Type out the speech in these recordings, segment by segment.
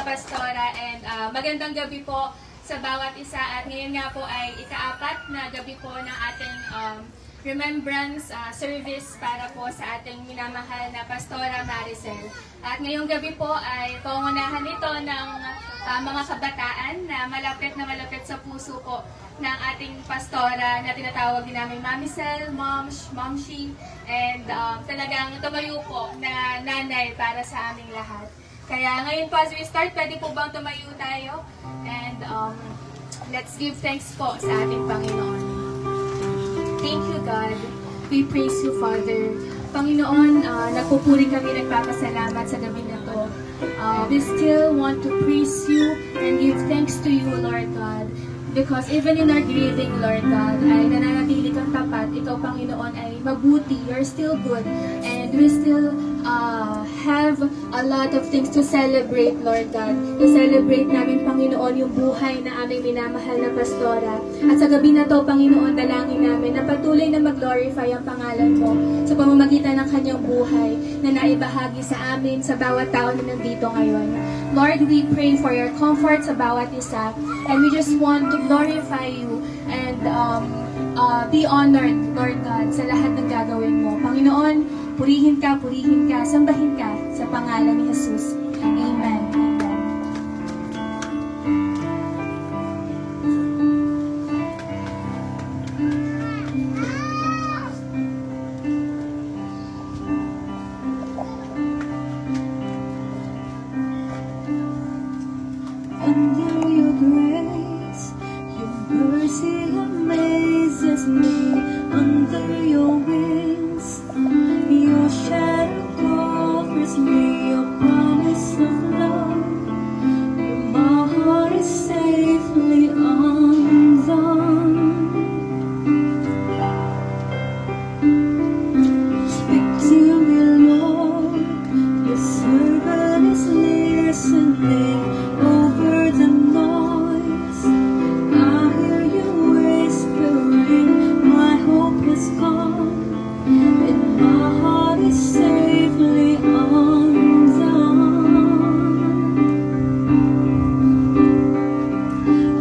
Pastora, and magandang gabi po sa bawat isa. At ngayon nga po ay ika-4 na gabi po ng ating remembrance service para po sa ating minamahal na Pastora Maricel. At ngayong gabi po ay pangunahan ito ng mga kabataan na malapit sa puso po ng ating pastora na tinatawag din namin Mamicel, Momshi, and talagang tumayo po na nanay para sa aming lahat. Kaya ngayon po as we start, pwede po bang tumayo tayo? And let's give thanks po sa ating Panginoon. Thank you, God. We praise you, Father. Panginoon, nagpupuri kami, nagpapasalamat sa gabi na to. We still want to praise you and give thanks to you, Lord God. Because even in our grieving, Lord God, ay nananatili kang tapat. Ikaw, Panginoon, ay mabuti. You're still good. And we still have a lot of things to celebrate, Lord God. I-celebrate namin, Panginoon, yung buhay na aming minamahal na pastora. At sa gabi na to, Panginoon, dalangin namin na patuloy na mag-glorify ang pangalan mo sa pamamagitan ng kanyang buhay na naibahagi sa amin, sa bawat tao na nandito ngayon. Lord, we pray for your comfort sa bawat isa. And we just want to glorify you and be honored, Lord God, sa lahat ng gagawin mo. Panginoon, purihin ka, sambahin ka sa pangalan ni Jesus. Amen. Under your grace, your mercy amazes me. Under your wings, your shadow covers me. Your promise of love, my heart is safely undone. Speak to me, Lord, your servant is listening. Over the noise, I hear you whispering, my hope has come, and my heart is safely undone.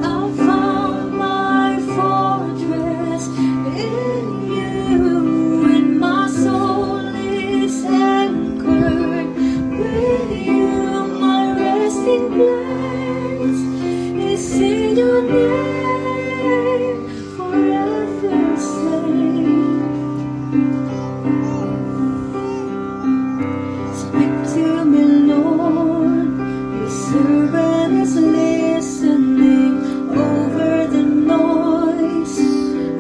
I found my fortress in you, and my soul is anchored with you, my resting place is in your name, forever safe. Speak to me, Lord, your servant is listening. Over the noise,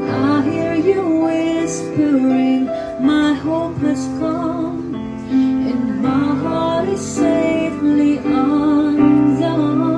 I hear you whispering, my hope has come, and my heart is safely undone.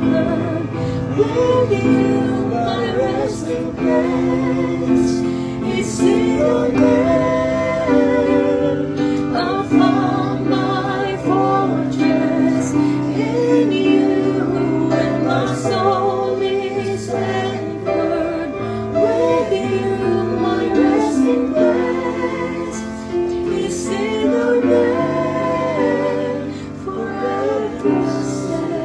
flood. With you, my resting place is in your name. I found my fortress in you, and my soul is anchored. With you, my resting place is in your name, forever stay.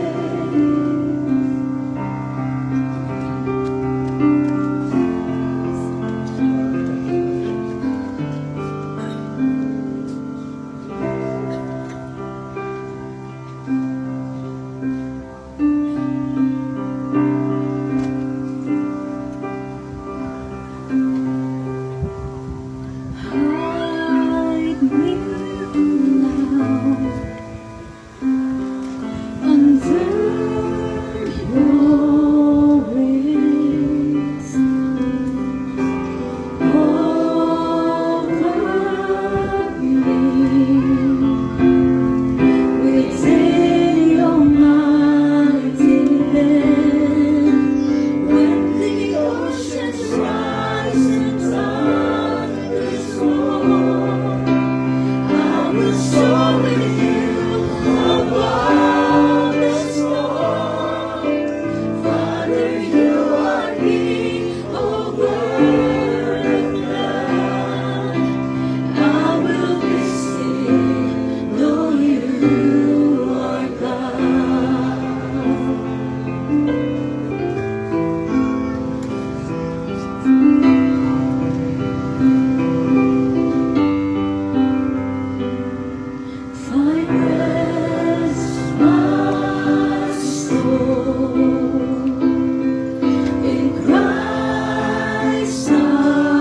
Hide me now under your wings. Cover me within your mighty hand. When the oceans rise and thunders roar, I will soar with you above the storm. Father, you are King over the flood. I will be still, know you are God. Find rest, my soul, in Christ alone.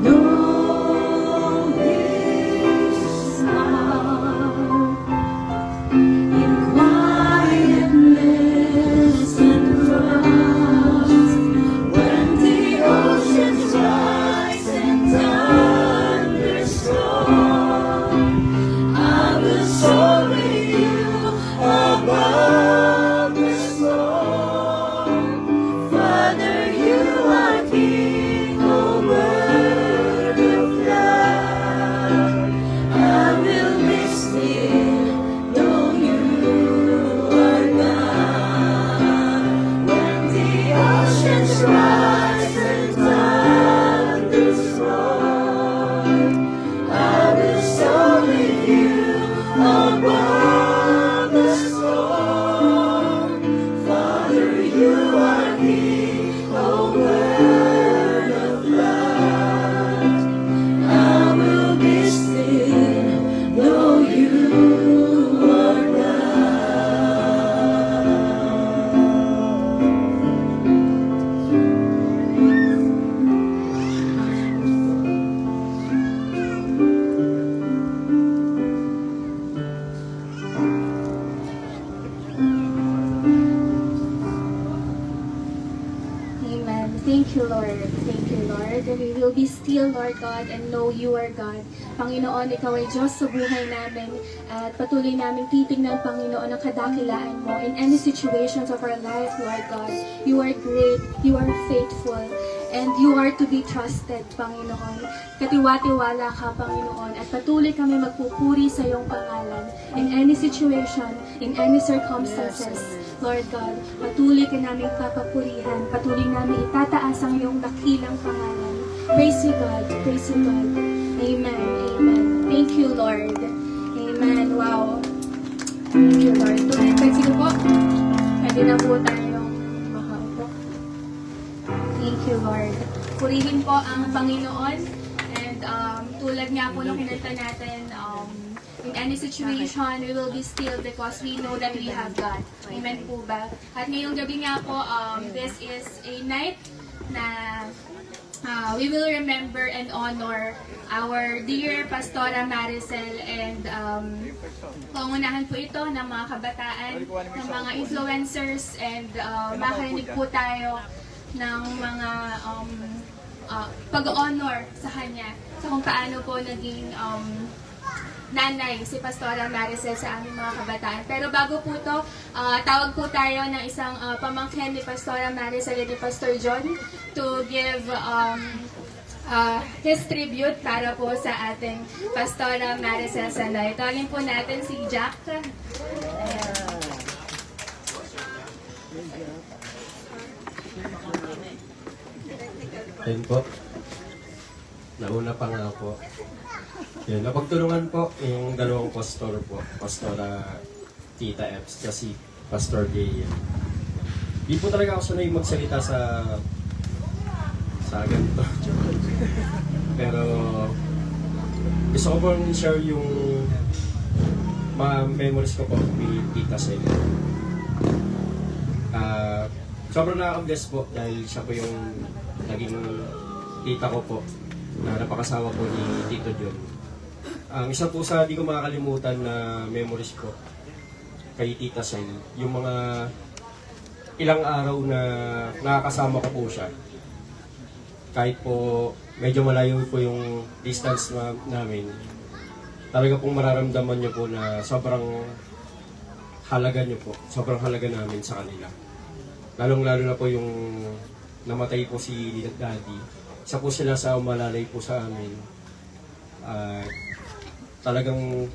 Know His heart in quietness and trust. When the oceans rise and thunders roar, I will soar with you above the storm. Father, you are King over the flood. I will be still, know you are God. When the oceans rise and thunders roar, I will soar with you above the storm. Father, you are King over the flood. I will be still, know you are Amen. Thank you, Lord. Thank you, Lord. And we will be still, Lord God, and know you are God. Panginoon, Ikaw ay Diyos sa buhay namin at patuloy namin titignan, Panginoon, ang kadakilaan mo in any situations of our life, Lord God. You are great, you are faithful, and you are to be trusted, Panginoon. Katiwa-tiwala ka, Panginoon, at patuloy kami magpupuri sa iyong pangalan in any situation, in any circumstances. Lord God, patuloy ka namin papapurihan, patuloy namin itataas ang iyong dakilang pangalan. Praise you, God. Praise you, God. Amen. Amen. Thank you, Lord. Amen. Wow. Thank you, Lord. Tuloy tayo. Sige po. Pwede na po tayong makaupo. Thank you, Lord. Purihin po ang Panginoon. And tulad nga po nung kinanta natin, in any situation, we will be still because we know that we have God. Amen po ba? At ngayong gabi nga po, this is a night na we will remember and honor our dear Pastora Maricel, and pangunahan po ito ng mga kabataan, ng mga influencers, and makarinig po tayo ng mga pag-honor sa kanya, sa kung paano po naging nanay, si Pastora Maricel sa aming mga kabataan. Pero bago po to, tawag po tayo ng isang pamangkin ni Pastora Maricel at ni Pastor John to give his tribute para po sa ating Pastora Maricel Sanday. Tawagin po natin si Jack. Ayun po. Nauna pa nga po. Yun, napagtulungan po yung dalawang pastor po. Pastora Tita Eps kasi Pastor Gay. Di po talaga ako sanay magsalita sa ganito. Pero gusto ko pong share yung mga memories ko po with Tita Sel. Sobrang nakaka-bless po dahil siya po yung naging tita ko po na napakasawa po ni Tito John. Ang isa po sa di ko makakalimutan na memories ko kay Tita Sel, yung mga ilang araw na nakakasama ko po siya. Kahit po medyo malayo po yung distance namin, talaga pong mararamdaman niyo po na sobrang halaga niyo po, sobrang halaga namin sa kanila. Lalong-lalo na po yung namatay po si Daddy. Isa po sila sa umalalay po sa amin. Talagang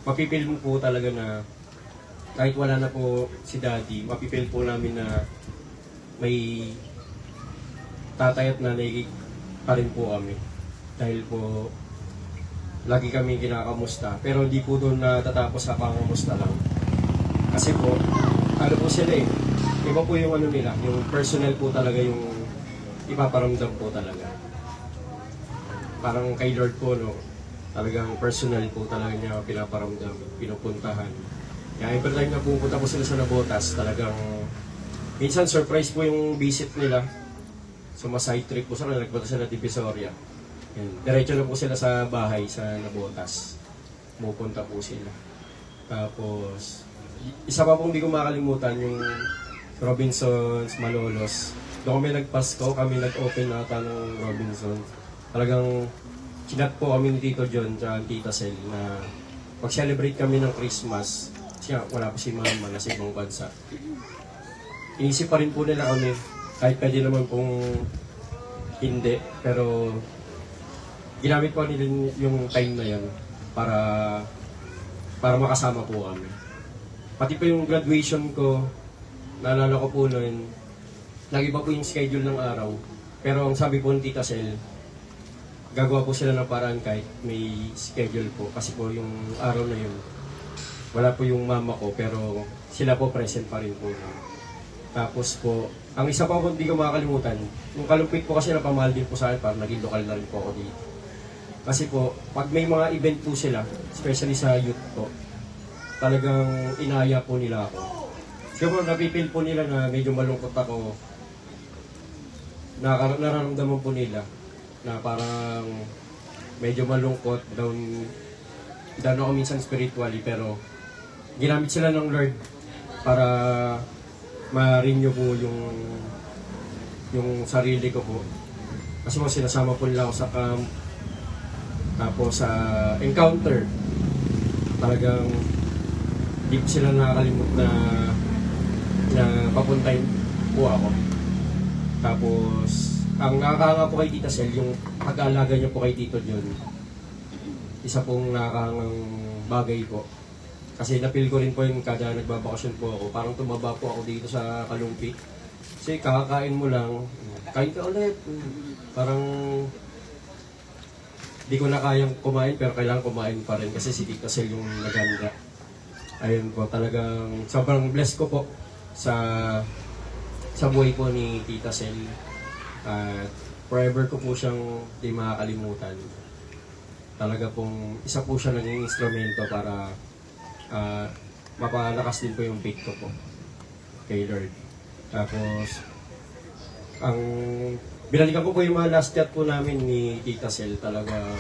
mapipil mo po talaga na kahit wala na po si Daddy, mapipil po namin na may tatay at nanay pa rin po kami. Dahil po lagi kami kinakamusta. Pero hindi po doon natatapos sa pangamusta lang. Kasi po, ano po sila eh, iba po yung ano nila, yung personal po talaga yung ipaparamdam po talaga. Parang kay Lord po, no, talagang personal po talaga niya pinaparamdam, pinupuntahan. Kaya every time na pupunta po sila sa Nabotas, talagang minsan surprise po yung visit nila. Side trip po sila, nagpunta sila Divisoria. Diretso na po sila sa bahay sa Nabotas. Pupunta po sila. Tapos, isa pa pong hindi ko makalimutan yung Robinsons, Malolos. Doon kami nagpasko, kami nag-open nata ng Robinsons. Talagang chinat po kami ni Tito John at Tita Sel na mag-celebrate kami ng Christmas. Kasi wala po si Mama na sa ibang bansa. Inisip pa rin po nila kami, kahit pwede naman pong hindi. Pero ginamit po nila yung time na yan para makasama po kami. Pati po yung graduation ko, naalala ko po noon, nag-iba po yung schedule ng araw. Pero ang sabi po ng Tita Sel, gagawa po sila ng paraan kahit may schedule po. Kasi po yung araw na yun, wala po yung mama ko, pero sila po present pa rin po. Tapos po, ang isa pa po hindi ko makakalimutan, yung kalumpit po kasi napamahal din po sa akin, parang naging lokal na rin po ako dito. Kasi po, pag may mga event po sila, especially sa youth po, talagang inaya po nila ako. Siguro napipil po nila na medyo malungkot ako. Nararamdaman po nila na parang medyo malungkot, down ako minsan spiritually, pero ginamit sila ng Lord para ma-renew po yung sarili ko po. Kasi po sinasama po nila ako sa camp, tapos sa encounter. Talagang di po sila nakakalimot na papuntahin po ako. Tapos, ang nakakahanga po kay Tita Sel, yung pag-aalaga niyo po kay Tito John, isa pong nakakahangang bagay po. Kasi napil ko rin po yung kada nagbabakasyon po ako, parang tumaba po ako dito sa Kalumpi. Kasi kakakain mo lang, kain ka ulit. Parang di ko na kayang kumain, pero kailangan kumain pa rin kasi si Tita Sel yung naganda. Ayun po, talagang sobrang blessed ko po sa buhay po ni Tita Sel. At forever ko po siyang di makakalimutan. Talaga pong isa po siya naging instrumento para mapalakas din po yung faith ko po kay Lord. Tapos, ang binalikan ko po yung mga last chat po namin ni Tita Sel, talagang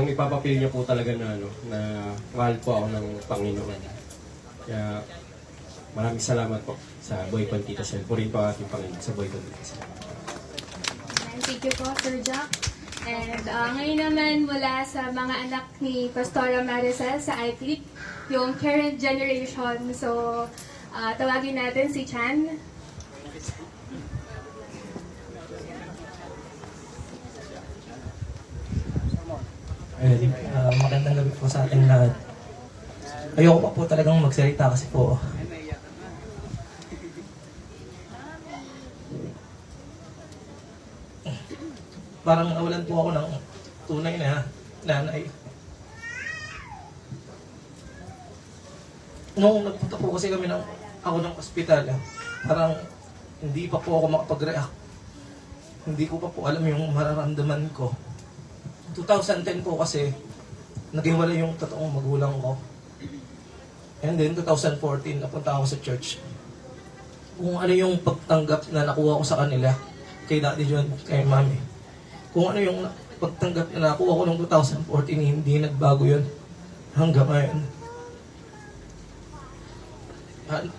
ipapapil niya po talaga na mahal po ako ng Panginoon. Kaya maraming salamat po sa buhay po ni Tita Sel. Purihin po ating Panginoon sa buhay po ni Tita Sel. Thank you po, Sir Jack. And ngayon naman mula sa mga anak ni Pastora Maricel sa iClick, yung current generation. So, tawagin natin si Chan. Magandang gabi po sa ating lahat. Ayoko pa po talagang magsalita kasi po parang nawalan po ako ng tunay na nanay. Nung nagpunta po kasi kami ako ng ospital, parang hindi pa po ako makapag-react. Hindi ko pa po alam yung mararamdaman ko. 2010 po kasi naghiwalay yung totoong magulang ko. And then 2014, napunta ako sa church. Kung ano yung pagtanggap na nakuha ko sa kanila, kay Daddy John, kay Mami. Kung ano yung pagtanggap na nakuha ko noong 2014, hindi nagbago yun hanggang ngayon.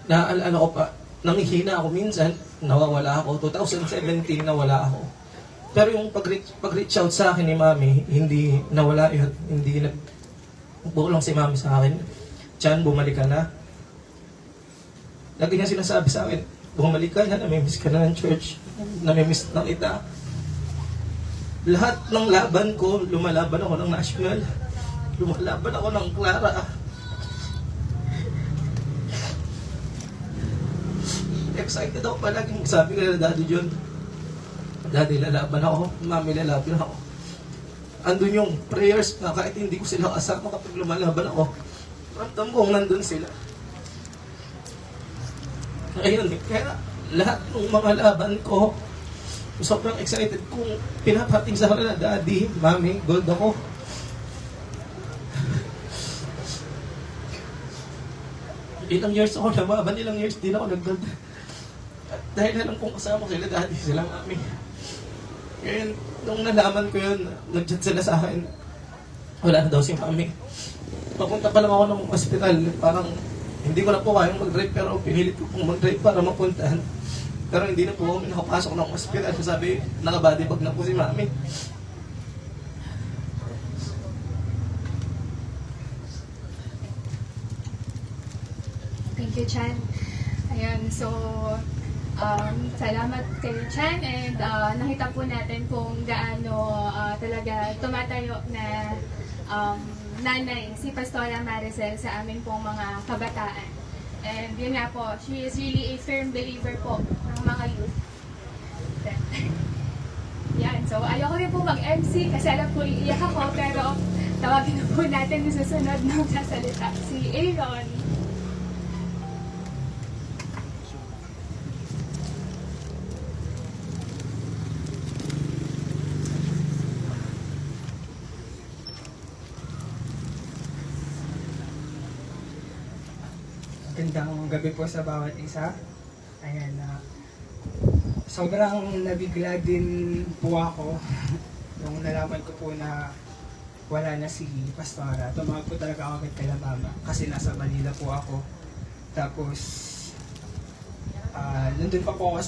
Naalala ko pa, nangihina ako minsan, nawawala ako. 2017, nawala ako. Pero yung pag-reach out sa akin ni Mami, hindi nawala yun. Hindi nagbulang si Mami sa akin. Chan, bumalik ka na. Lagi niya sinasabi sa akin, bumalik ka na, namimiss ka na ng church. Namimiss na kita. Lahat ng laban ko, lumalaban ako ng national. Lumalaban ako ng Clara. Excited ako palaging sabi ko na Daddy John, Daddy, lalaban ako. Mami, lalaban ako. Andun yung prayers na kahit hindi ko sila kasama kapag lumalaban ako. Ramdam kong nandun sila. Ngayon, kaya lahat ng mga laban ko, sobrang excited kung pinapating sa kanila, Daddy, Mami, gold ako. Ilang years ako lumaban, ilang years din ako nag-gold. Dahil alam kong kasama ko sila, Daddy, sila Mami. Ngayon, nung nalaman ko yun, nag-chat sila sa akin. Wala na daw si Mami. Papunta pa lang ako ng ospital, parang hindi ko na po kayang mag-drive pero pinilit ko pong mag-drive para mapuntahan. Pero hindi na po kami nakapasok ng ospital. Sabi, naka-body bag na po si Mami. Thank you, Chan. Ayun, so, salamat kay Chan and nakita po natin kung gaano talaga tumatayo na nanay si Pastora Maricel sa amin pong mga kabataan. And yun nga po, she is really a firm believer po ng mga youth. Yan, so ayoko rin po mag-MC kasi alam po iiyak ako pero tawagin na po natin yung susunod ng sasalita, si Aaron. Magandang gabi po sa bawat isa. Ayan, sobrang nabigla din po ako nung nalaman ko po na wala na si Pastora. Tumawag po talaga ako kay Mama kasi nasa Manila po ako. Tapos, nandun pa po ako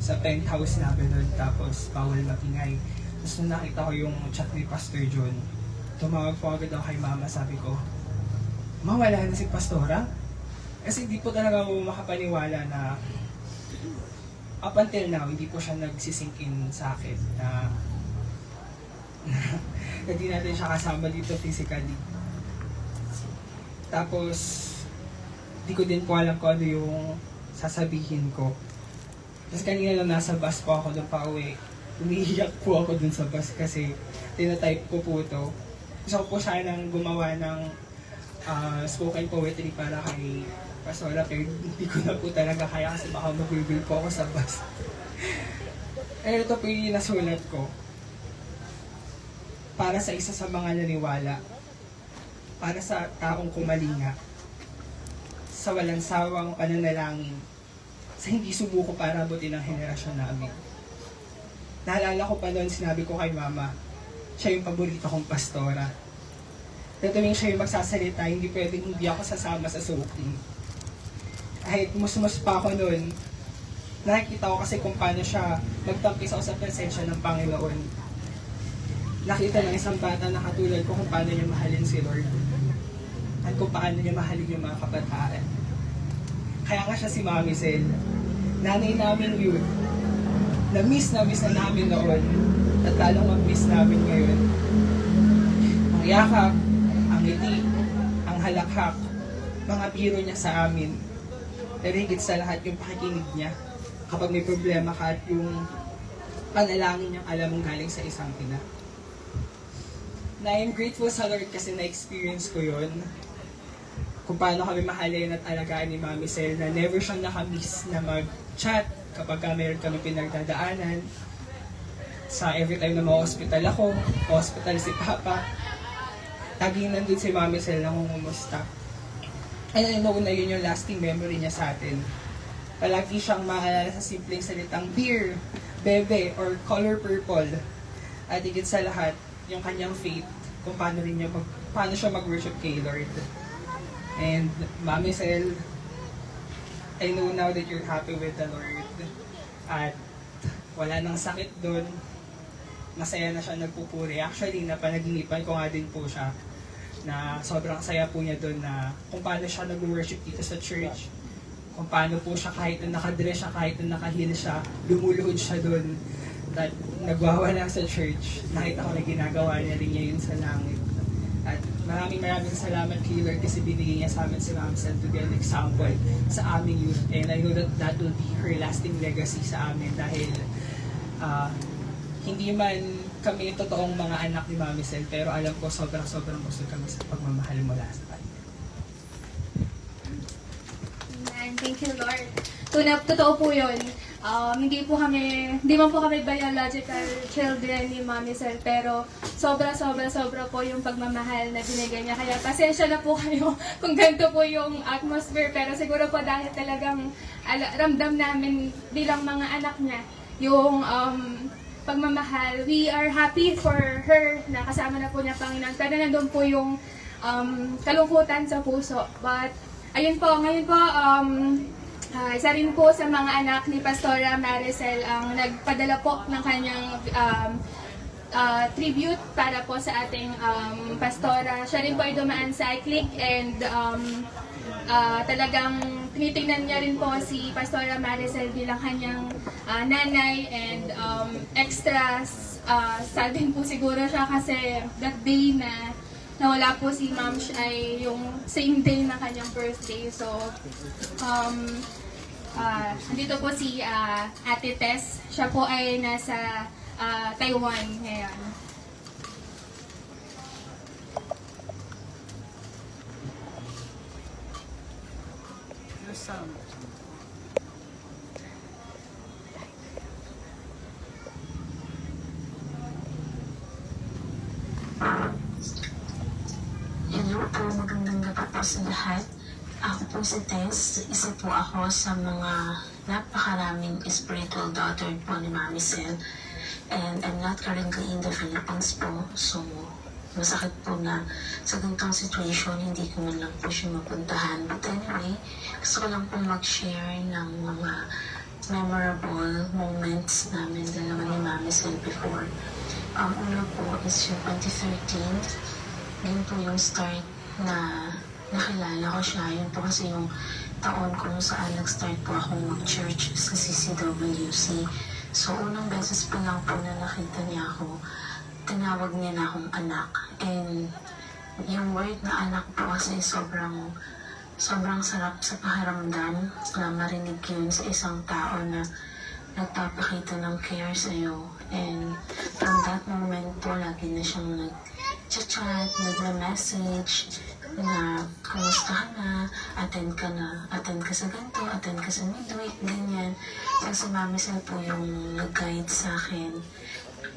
sa penthouse namin nun. Tapos, bawal mapingay. Tapos nung nakita ko yung chat ni Pastor John, tumawag po agad ako kay Mama. Sabi ko, Ma, wala na si Pastora? Kasi hindi po talaga ako makapaniwala na up until now, hindi po siya nagsisink in sa akin na hindi natin siya kasama dito physically. Tapos, hindi ko din po alam kung ano yung sasabihin ko. Kasi kanina lang nasa bus po ako doon pa uwi. Umiiyak po ako doon sa bus kasi tinatype ko po ito. Gusto ko po sanang gumawa ng spoken poetry para kay Pastora, pero hindi ko na po talaga kaya kasi baka mabibil po ako sa bus. Eh, ito po yung nasulat ko. Para sa isa sa mga naniwala. Para sa taong kumalinga. Sa walang sawang pananalangin. Sa hindi sumuko para abutin ang henerasyon namin. Naalala ko pa noon, sinabi ko kay Mama, siya yung paborito kong pastora. Na tuwing siya yung magsasalita, hindi pwedeng hindi ako sasama sa soaking. Kahit musmus pa ako noon, nakikita ko kasi kung paano siya magtampis ako sa presensya ng Panginoon. nakita ng isang bata na katulad ko kung paano niya mahalin si Lord at kung paano niya mahalin yung mga kabataan. Kaya nga siya si Mami Sel. Nanay namin yun. Na-miss na namin noon at lalong mag-miss namin ngayon. Ang yakap, ang ngiti, ang halakhak, mga biro niya sa amin. Pero higit sa lahat yung pakikinig niya kapag may problema ka at yung panalangin niyang alam mong galing sa isang ina. Na I'm grateful sa Lord kasi na-experience ko yun. Kung paano kami mahalin at alagaan ni Mami Sel na never siyang nakamiss na mag-chat kapag meron kami pinagdadaanan. Sa every time na ma-hospital ako, hospital si Papa, laging nandun si Mami Sel na ngumusta. And I know na yun yung lasting memory niya sa atin. Palagi siyang maalala sa simpleng salitang beer, bebe, or color purple. At higit sa lahat, yung kanyang faith, kung paano siya mag-worship kay Lord. And Mami Sel, I know now that you're happy with the Lord. At wala nang sakit doon. Masaya na siya nagpupuri. Actually, napanaginipan ko nga din po siya na sobrang saya po niya doon na kung paano siya nag-worship dito sa church. Kung paano po siya kahit na nakadress siya, kahit na nakahil siya, lumuluhod siya doon. At nagwawala sa church. Nakita ko na ginagawa niya rin niya yun sa langit. At maraming salamat kay Lord kasi binigay niya sa amin si Ma'am Sel to be an example sa aming youth. And I know that that will be her lasting legacy sa amin dahil hindi man kami totoong mga anak ni Mami Sel, pero alam ko sobrang gusto kami sa pagmamahal mula sa kanya. Amen. Thank you, Lord. Totoo po yun. Hindi man po kami biological children ni Mami Sel, pero sobra po yung pagmamahal na binigay niya. Kaya pasensya na po kayo kung ganito po yung atmosphere, pero siguro po dahil talagang ramdam namin bilang mga anak niya yung pagmamahal. We are happy for her na kasama na po niya Panginoon. Pero nandun po yung kalungkutan sa puso. But ayun po, ngayon po, isa rin po sa mga anak ni Pastora Maricel ang nagpadala po ng kanyang tribute para po sa ating pastora. Siya rin po ay dumaan sa iClick and talagang tinitingnan niya rin po si Pastora Maricel bilang kanyang nanay and extra sad din po siguro siya kasi that day na nawala po si Ma'am ay yung same day ng kanyang birthday. So, dito po si Ate Tess. Siya po ay nasa Taiwan ngayon. Hello po, magandang gabi po sa lahat. Ako po si Tess. Isa po ako sa mga napakaraming spiritual daughter po ni Mami Sel. And I'm not currently in the Philippines po. So, masakit po na sa ganitong situation, hindi ko man lang po siya mapuntahan. But anyway, gusto ko lang po mag-share ng mga memorable moments namin dalawa ni Mami Sel before. Ang una po is yung 2013. Yun po yung start na nakilala ko siya. Yun po kasi yung taon kung saan nag-start po akong mag-church sa CCWC. So, unang beses pa lang po na nakita niya ako, tinawag niya na akong anak. And yung word na anak po kasi sobrang sarap sa pakiramdam na marinig yun sa isang tao na nagpapakita ng care sa'yo. And from that moment po, lagi na siyang nag-chat, nag-message, na kumusta ka na, attend ka sa ganito, attend ka sa midweek, ganyan. So si Mami Sel po yung nag-guide sa akin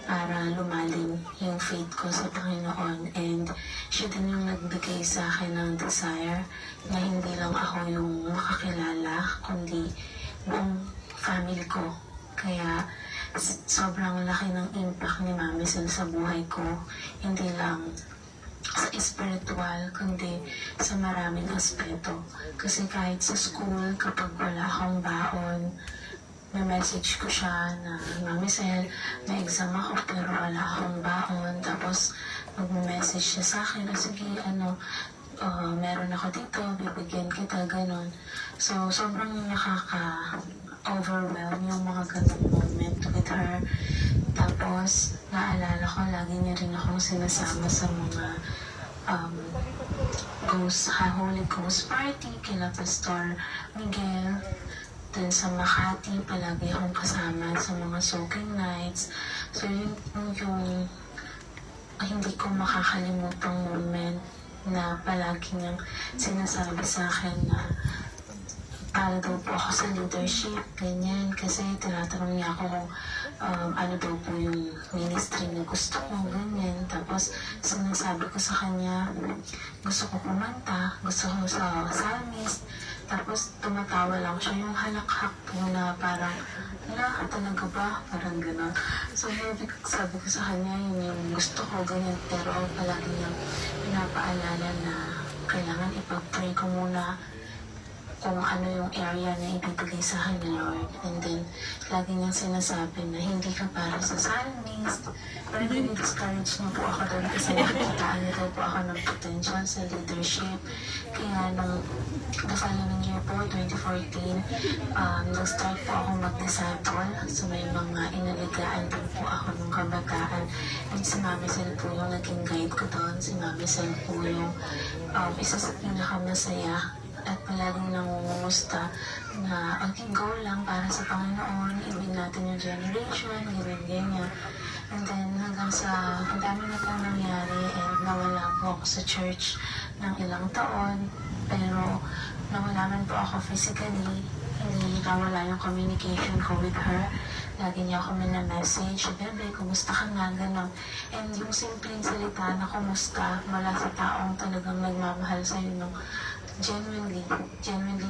para lumalim yung faith ko sa Panginoon. And siya din yung nagbigay sa akin ng desire na hindi lang ako yung makakilala, kundi buong family ko. Kaya sobrang laki ng impact ni Mami Sel sa buhay ko. Hindi lang sa spiritual, kundi sa maraming aspeto. Kasi kahit sa school, kapag wala akong baon, may message ko siya na, Mami Sel, may exam ako pero wala akong baon. Tapos mag-message siya sa akin, sige, meron ako dito, bibigyan kita, ganon. So, sobrang nakaka-overwhelm yung mga ganong moment with her. Tapos, naalala ko, lagi niya rin akong sinasama sa mga Holy Ghost Party, kila Pastor Miguel. Then sa Makati, palagi akong kasama sa mga soaking nights. So, yun yung hindi ko makakalimutang moment na palagi niyang sinasabi sa akin na para daw po ako sa leadership, ganyan. Kasi tinatanong niya ako kung ano daw po yung ministry na gusto ko, ganyan. Tapos sinasabi ko sa kanya, gusto ko kumanta, gusto ko sa psalmist. Tapos tumatawa lang siya, yung halakhak po na parang, talaga ba? Parang gano'n. So sabi ko sa kanya, yun yung gusto ko, ganyan. Pero palagi niyang pinapaalala na kailangan ipag-pray ko muna kung ano yung area na ibibigay sa akin ni Lord. And then, lagi niyang sinasabi na hindi ka para sa psalmist. Pero discourage niyo po ako doon kasi nakikitaan niyo daw po ako ng potential sa leadership. Kaya nung the following year po, 2014, nag-start po ako mag-disciple. So may mga inaligaan din po ako ng kabataan. And si Mami Sel po yung naging guide ko doon. Si Mami Sel po yung isa sa pinakamasaya at palaging nangungumusta na okay, go lang para sa Panginoon, ibig natin yung generation, ganyan. And then hanggang sa ang dami na pong nangyari and nawala po ako sa church ng ilang taon, pero nawala man po ako physically, hindi nawala yung communication ko with her. Lagi niya ako message, bebe, kumusta ka nga, gano'n. And yung simpleng salita na kumusta mula sa taong talagang nagmamahal sa'yo nung genuinely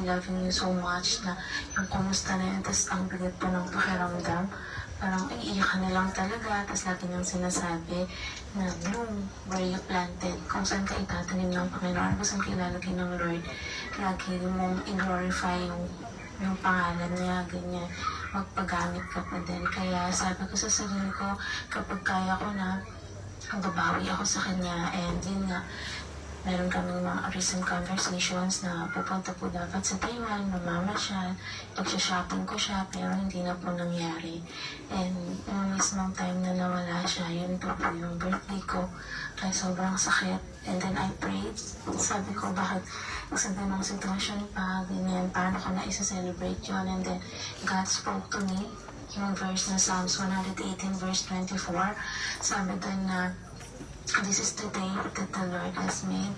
loving you so much na yung kumusta na yun, tapos ang bigat pa ng pakiramdam, parang iiyak ka na lang talaga, tapos lagi niyang sinasabi na bloom where you planted, kung saan ka itatanim ng Panginoon, kung saan ka ilalagay ng Lord, lagi mong i-glorify yung pangalan niya, ganyan, magpagamit ka pa din. Kaya sabi ko sa sarili ko, kapag kaya ko na, babawi ako sa kanya, and yun nga, meron kaming mga recent conversations na pupunta po dapat sa Taiwan, mamamasyal, pag-shopping ko siya, pero hindi na po nangyari. And yung mismong time na nawala siya, yun po yung birthday ko, kaya sobrang sakit. And then I prayed, sabi ko bakit sa ganong sitwasyon pa, ganyan, paano ko na isa-celebrate yun. And then God spoke to me, yung verse na Psalms 118 verse 24, sabi doon na, this is the day that the Lord has made.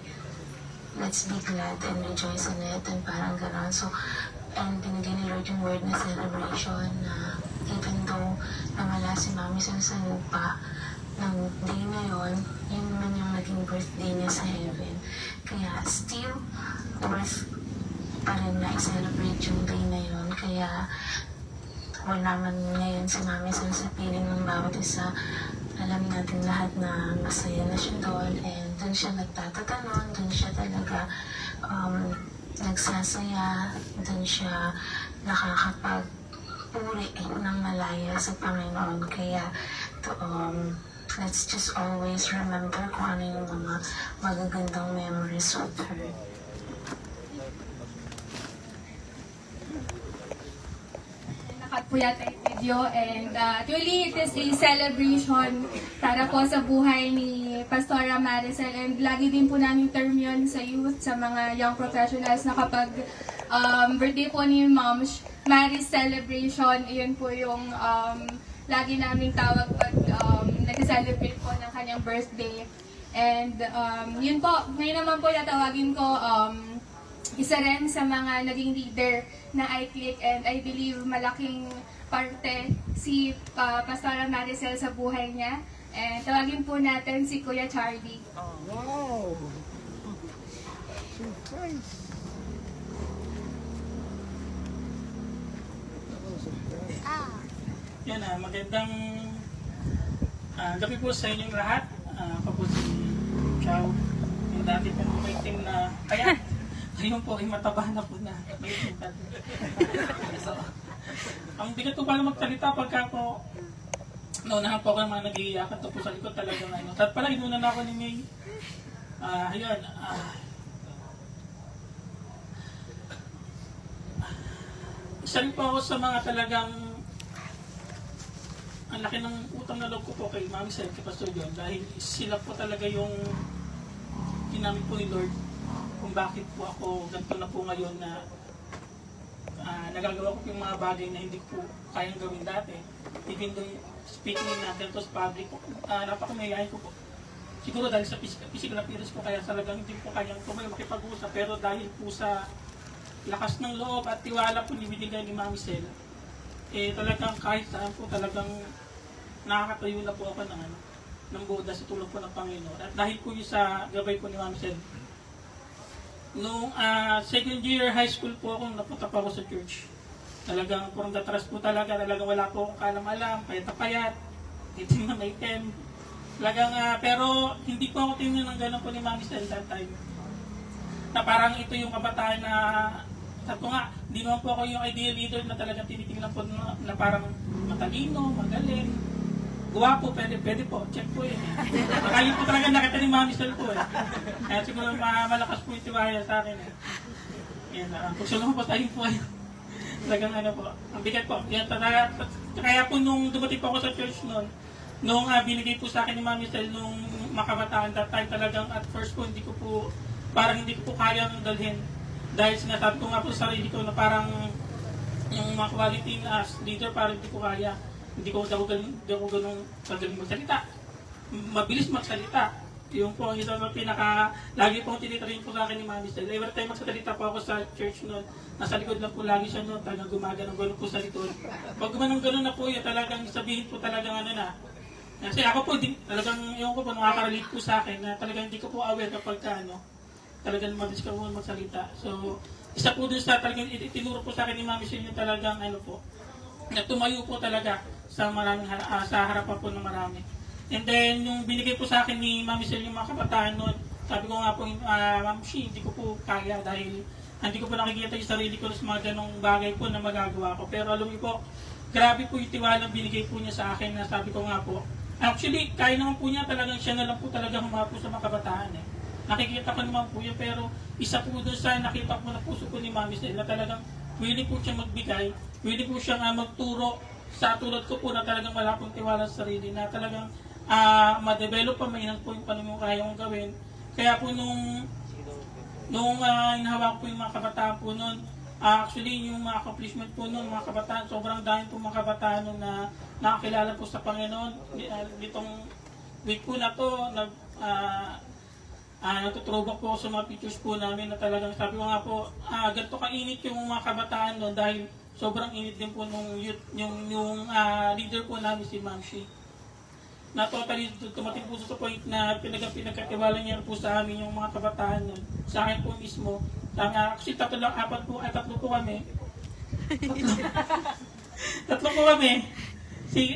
Let's be glad and rejoice in it. And parang gano'n. So, and binigyan ni Lord yung word na celebration na even though nawala si Mami Sel sa lupa, ng day na yun, yun naman yung naging birthday niya sa heaven. Kaya still worth pa rin na i-celebrate yung day na yun. Kaya wala man ngayon si Mami Sel sa piling ng bawat isa. Alam natin lahat na masaya na siya doon, and doon siya nagtatatalon, doon siya talaga nagsasaya, doon siya nakakapag-uri ng malaya sa Panginoon. Kaya let's just always remember kung ano yung mga magagandang memories with her. Po yata yung video, and truly it is a celebration para po sa buhay ni Pastora Maricel, and lagi din po namin term yun sa youth, sa mga young professionals na kapag birthday po ni Ma'am Mary's celebration, yun po yung lagi naming tawag pag nag-celebrate po ng kanyang birthday. And yun po, ngayon naman po natawagin ko isa rin sa mga naging leader na iClick, and I believe malaking parte si Pastora Maricel sa buhay niya. And tawagin po natin si Kuya Charlie. Wow! Surprise! Yan magandang gabi po sa inyong lahat. Ako po si Chow, yung dati pong maitim na kaya ngayon po ay mataba na po na. So, Ang bigat ko pala magsalita pagka po naunahan po ako ng mga nag-iiyakan to po sa likod talaga ano. At pala inunan ako ni May. Ayun. Isa rin po ako sa mga talagang ang laki ng utang na loob ko po kay Mami Sel, kay Pastor John, dahil sila po talaga yung ginamit po ni Lord kung bakit po ako ganito na po ngayon na nagagawa ko po yung mga bagay na hindi ko po kayang gawin dati. Even though speaking na ganito sa public, napakamayayain ko po. Siguro dahil sa physical appearance ko kaya talagang hindi po kayang tumayo makipag-usap, pero dahil po sa lakas ng loob at tiwala po ni binigay ni Mami Sel, talagang kahit saan po talagang nakakatayo na po ako ng Buddha sa tulong po ng Panginoon. At dahil po yung sa gabay po ni Mami Sel, noong second year high school po ako, napunta pa ako sa church. Talagang purong datras po talagang wala po akong kalam-alam, payat-payat, itim na may itim. Talagang, pero hindi po ako tingnan ng gano'n po ni Mami Sel that time. Na parang ito yung kabataan na, sabi ko nga, hindi naman po ako yung ideal leader na talagang tinitingnan po na parang matalino, magaling, guwapo, pwede po, check po yun. Baka yun po talaga nakita ni Mami Sel po eh. Kaya siguro malakas po yung tiwala sa akin eh. Yan, kung sino po tayo po eh. Talagang ano po, ang bigat po. Yan, kaya po nung dumating po ako sa church noon, nung binigay po sa akin ni Mami Sel nung makabataan that time talagang at first po hindi ko po, parang hindi ko po kayang dalhin. Dahil sinasabi ko nga po sa sarili ko na parang yung mga quality as leader parang hindi ko kaya. Hindi ko ganun magaling magsalita. Mabilis magsalita. Yung po ang isang lagi pong tinitrain po sa akin ni Mami Sel. Every time magsasalita po ako sa church noon, nasa likod lang po lagi siya noon, talagang gumagano'n po sa likod. Pag gumanong-ganon na po yun, talagang sabihin po talagang ano na. Kasi ako po, talagang yung ko po nakaka-relate po sa akin na talagang hindi ko po aware kapag talagang mabilis ka po magsalita. So, isa po dun sa talagang itinuro po sa akin ni Mami Sel yung talagang po, na tumayo po talaga sa maraming sa harapan po ng marami. And then, yung binigay po sa akin ni Mami Sel yung mga kabataan noon, sabi ko nga po, Ma'am Shi, hindi ko po kaya dahil hindi ko po nakikita yung sarili ko sa mga ganong bagay po na magagawa ko. Pero alam niyo po, grabe po yung tiwalang binigay po niya sa akin na sabi ko nga po, actually, kaya naman po niya talagang siya na lang po talaga humapo sa mga kabataan eh. Nakikita ko naman po yun, pero isa po doon sa nakita ko na puso ko ni Mami Sel na talagang willing po siya magbigay, willing po siya magturo sa tulad ko po na talagang wala pong tiwala sa sarili, na talagang ma-develop pa, mainan po yung paano mo kaya mong gawin. Kaya po nung inahawak po yung mga kabataan po noon, actually yung mga accomplishment po noon, mga kabataan, sobrang dahil po mga kabataan noon na nakakilala po sa Panginoon. Ditong week po na to, natuthrowback po ako sa mga pictures po namin na talagang sabi ko nga po, ganito kainit yung mga kabataan noon dahil sobrang init din po nung youth, yung leader po namin si Ma'am Shi. Na totally tumating po sa point na pinagkatiwala niya po sa amin yung mga kabataan noon. Sa akin po mismo, kasi tatlo po kami. Tatlo po kami.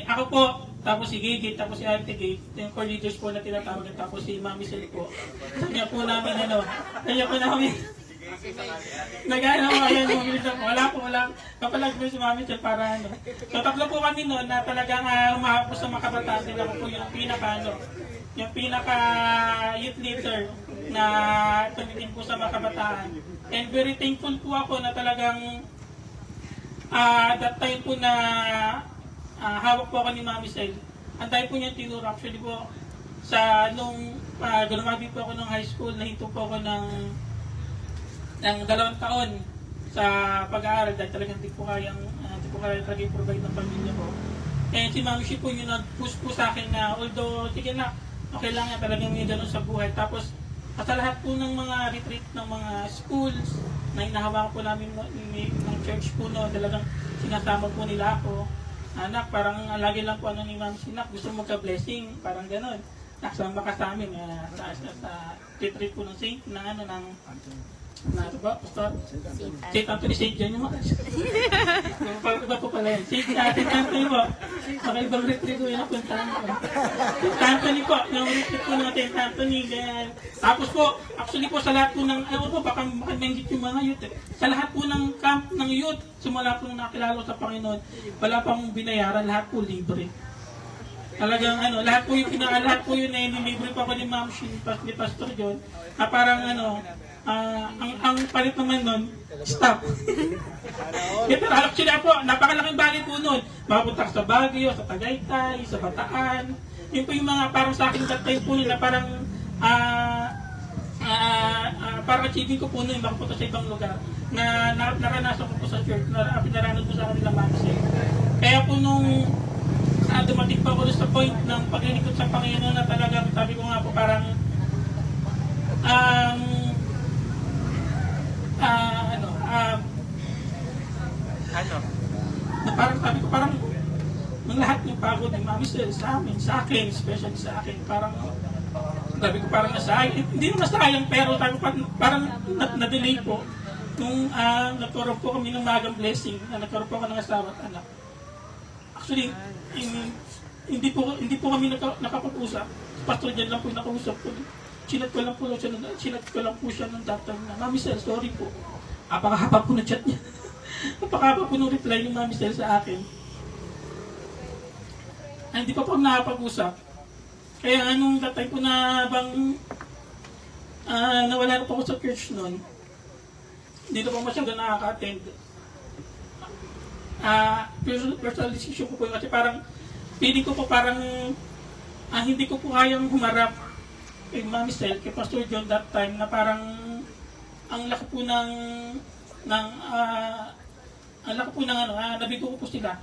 Ako po, tapos si Gigi, tapos si Ate Gigi, yung core leaders po na tinatawag, tapos si Mami Sel po. Kanya po namin nag-ano mo, ayan, wala po. Kapalag po si Mami Sel para So tatlo po kami noon na talagang umahapos sa mga kabataan din ako po yung pinaka youth leader na tumitin po sa mga kabataan. And very thankful po ako na talagang that time po na hawak po ako ni Mami Sel. Ang dahil po niya tinuro actually po nung lumabig po ako ng high school, nahinto po ako ng 2 taon sa pag-aaral dahil talagang hindi ko kaya talagang provide ng pamilya ko. And si Mami Shi po yung nag-push po sa akin na although sige na, okay lang yan, talagang may ganun sa buhay. Tapos sa lahat po ng mga retreat ng mga schools na hinahawakan po namin ng church po no, talagang sinasama po nila ako. Anak, parang lagi lang po ni Ma'am Sinak, gusto mo magka-blessing, parang gano'n. nakasama ka sa amin sa retreat po ng Saint na ano ng ano ba? Pastor? Saint Anthony, Saint John yung mga. Iba po pala yun. Saint Anthony po. Makaibang retreat ko yun napuntahan ko. Saint Anthony po. Yung retreat po ng Saint Anthony. Ganyan. Tapos po, actually po sa lahat po ng, ewan po, baka makanenggit yung mga youth. Sa lahat po ng camp ng youth, simula po nung nakilala ko sa Panginoon, wala pang binayaran, lahat po libre. Talagang ano, lahat po yung na nilibre pa ko ni Ma'am Shin, ni Pastor John, na parang ano, ang palit naman nun, stop. Ito, actually po, napakalaking bagay po nun. Mapunta ka sa Baguio, sa Tagaytay, sa Bataan. Yun po yung mga parang sa akin that time po nila, parang parang achieving ko po nun, makapunta sa ibang lugar na naranasan ko po sa church, pinaranan po sa kanila Ma'am Shin. Kaya po nung dumating pa ako sa point ng paglilingkod sa Panginoon na talagang sabi ko nga po parang na parang sabi ko parang ng lahat ng pagod ng Mami Sel sa amin, sa akin, especially sa akin, parang sabi ko parang nasayang, hindi naman nasayang pero sabi ko parang na-delay po nung nagkaroon po kami ng magang blessing na nagkaroon po ako ng asawa at anak. Actually, hindi po kami nakapag-usap. Pastor Jan lang po yung nakausap ko. Chinat ko lang po siya nung that time na, Mami Sel, sorry po. Apakahaba po na chat niya. Apakahaba po nung reply ni Mami Sel sa akin. Ay, hindi pa po nakapag-usap. Kaya anong that time po na bang nawala na po ako sa church noon, hindi na po masyado nakaka-attend. Personal decision ko po yun kasi parang feeling ko po parang hindi ko po kayang humarap kay Mami Sel, kay Pastor John that time na parang ang laki po ng nabigo ko po sila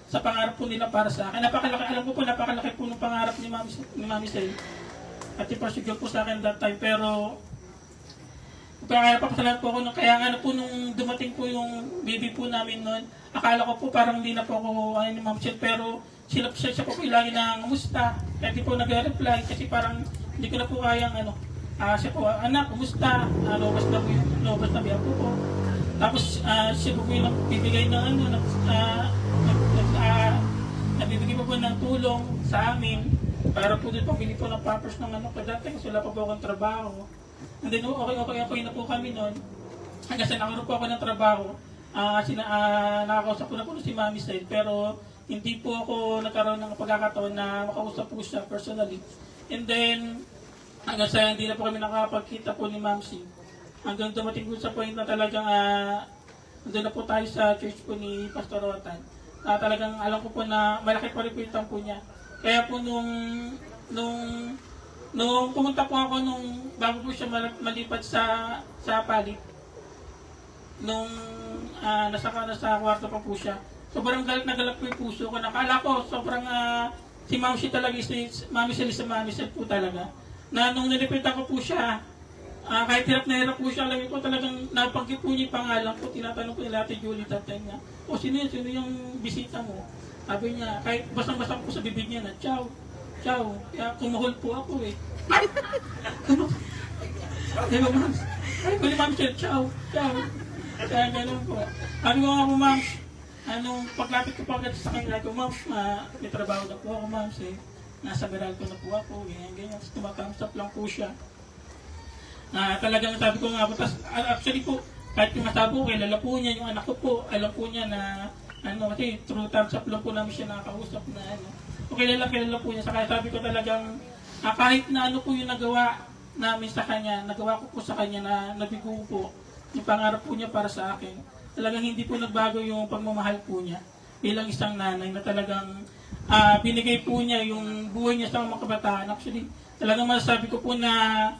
sa pangarap po nila para sa akin. Alam ko po napakalaki po ng pangarap ni Mami Sel at si Pastor John po sa akin that time, pero kaya papasalamat po ako kaya nga po nung dumating po yung baby po namin noon, akala ko po parang hindi na po ako ni Ma'am Sel, pero siya po lagi na kumusta. Kaya di po nag-reply kasi parang hindi ko na po kayang siya po, anak, kumusta? Lobas na biya po. Tapos siya po yung nagbibigay ng nagbibigay po ng tulong sa amin para po din pabili po ng pampers ng dati kasi wala pa po akong trabaho. And then okay na po kami noon. Hanggang sa nakaroon po ako ng trabaho, nakakausap ko na po si Mami Sel, pero hindi po ako nagkaroon ng pagkakataon na makausap po siya personally. And then, hanggang sa hindi na po kami nakapagkita po ni Ma'am Sel. Hanggang dumating po sa point na talagang nandun na po tayo sa church po ni Pastor Rotan. Talagang alam ko po na malaki pa rin po yung tampo niya. Kaya po nung pumunta po ako bago po siya malipat sa palit, nung nasa kwarto pa po siya, sobrang galit na galit po yung puso ko. Nakala ko sobrang si Ma'am Sel talaga Mami Sel po talaga. Na nung nilipitan ko po siya, kahit hirap na hirap po siya, alam ko talagang napanggit po niya yung pangalan ko. Tinatanong ko nila Ate Julie that time niya, sino yung bisita mo? Sabi niya, kahit basang-basa po sa bibig niya na, ciao. Kaya kumahol po ako eh. Ano? Sabi ko, Ma'am, Ma'am Sel, ciao. Kaya ganun po. Sabi ko nga po, Ma'am, paglapit ko pa agad sa kanila ko, Ma'am, may trabaho na po ako, Ma'am, nasa Meralco na po ako, ganyan. Tumatthumbs up lang po siya. Talagang sabi ko nga po, actually po, kahit yung asawa ko, kilala po niya, yung anak ko po, alam po niya na, kasi through thumbs up lang po namin siya nakakausap na, kilala po niya, saka sabi ko talagang, kahit na po yung nagawa namin sa kanya, nagawa ko po sa kanya na nabigo po, yung pangarap po niya para sa akin, talagang hindi po nagbago yung pagmamahal po niya, bilang isang nanay na talagang, binigay po niya yung buhay niya sa mga kabataan. Actually, talagang masasabi ko po na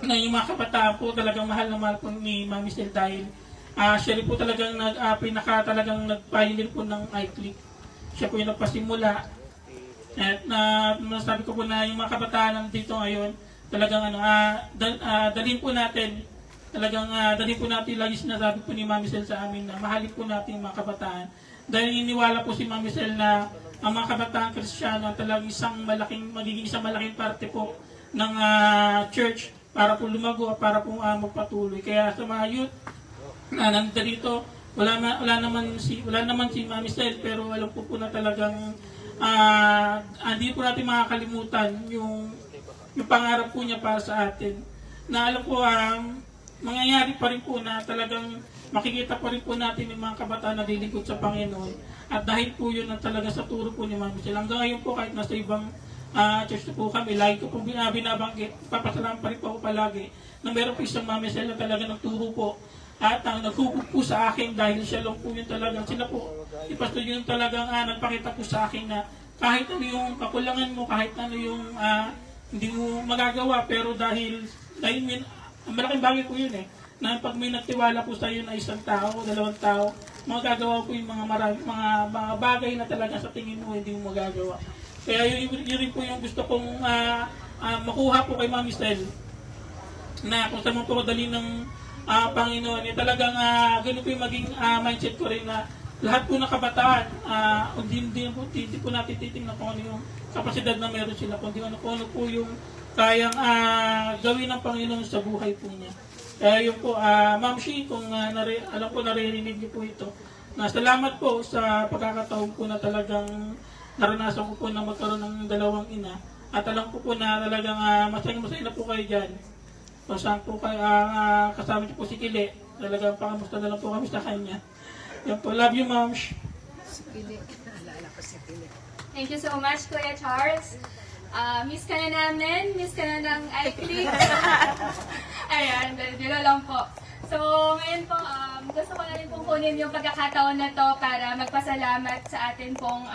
yung mga kabataan po talagang mahal na mahal po ni Mami Sel dahil siya rin po talagang talagang nag-pioneer po ng iClick. Siya po yung nagpasimula. At masasabi ko po na yung mga kabataan nandito ngayon, talagang dalhin po natin lagi sinasabi po ni Mami Sel sa amin na mahalin po natin yung mga kabataan. Dahil iniwala po si Mami Sel na ang mga kabataan Kristiyano talagang magiging isang malaking parte po ng church para po lumago at para po magpatuloy. Kaya sa mga youth na nandito dito, wala naman si Mami Sel, pero alam po na talagang hindi po natin makakalimutan yung pangarap po niya para sa atin. Na alam po mangyayari pa rin po na talagang makikita pa rin po natin yung mga kabataan na lilingkod sa Panginoon. At dahil po yun na talaga sa turo po ni Mami Sel. Hanggang ngayon po kahit nasa ibang church na po kami, lagi ko po binabanggit, papasalamat pa rin po ako palagi na meron po isang Mami Sel na talaga nagturo po at nagtubog po sa akin dahil siya lang po yung talagang, sila po, si Pastor yun talagang nagpakita po sa akin na kahit ano yung kakulangan mo, kahit ano yung hindi mo magagawa, pero dahil malaking bagay po yun na pag may nagtiwala po sa iyo na isang tao, dalawang tao, magagawa po yung mga bagay na talaga sa tingin mo hindi mo magagawa. Kaya yun rin po yung gusto kong makuha po kay Mami Sel, na kung saan mo po dali ng Panginoon, talagang ganun po yung maging mindset ko rin na lahat po ng kabataan, hindi po natin titingnan kung ano yung kapasidad na meron sila, kundi ano po yung kayang gawin ng Panginoon sa buhay po niya. Kaya yun po, Ma'am Shi, kung alam ko naririnig niyo po ito, na salamat po sa pagkakataon po na talagang naranasan ko po na magkaroon ng dalawang ina. At alam ko po na talagang masaya na po kayo dyan. Kung saan po kayo, kasama niyo po si Kile, talagang pakamusta na lang po kami sa kanya. Yan po, love you, Ma'am Shi. Thank you so much, Kuya Charles. Miss ka na namin, miss ka na ng iClick. Ayan, dito lang po. So, ngayon po, gusto ko na rin pong kunin yung pagkakataon na to para magpasalamat sa atin pong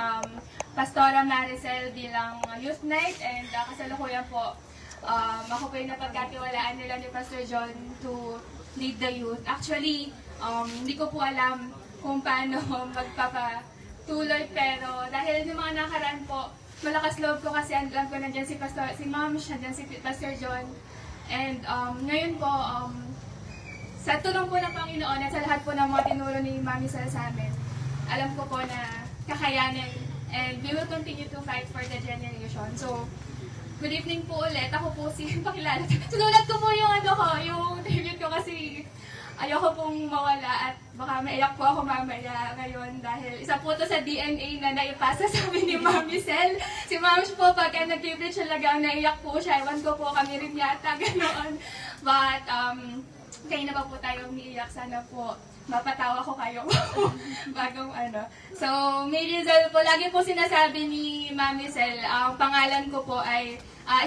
Pastora Maricel bilang Youth Night, and kasalukuyan po, ako po yung napagkatiwalaan nila ni Pastor John to lead the youth. Actually, hindi ko po alam kung paano magpapatuloy, pero dahil yung mga nakaraan po, malakas loob ko kasi alam ko nandiyan si Ma'am, nandiyan si Pastor John. And ngayon po, sa tulong po ng Panginoon at sa lahat po ng mga tinuro ni Mami Sel sa amin, alam ko po na kakayanin, and we will continue to fight for the generation. So, good evening po ulit. Ako po pakilala. Sinulat ko po yung tribute ko kasi ayoko pong mawala at baka maiyak po ako mamaya ngayon dahil isa po to sa DNA na naipasa sa amin ni Mami Sel. Si Mami po, pagka nag-tribute siya lagang naiyak po siya. Ewan ko po, kami rin yata, ganoon. But, kayo na ba po tayo umiiyak? Sana po mapatawa ko kayo bagong So, may Rizal po, lagi po sinasabi ni Mami Sel, ang pangalan ko po ay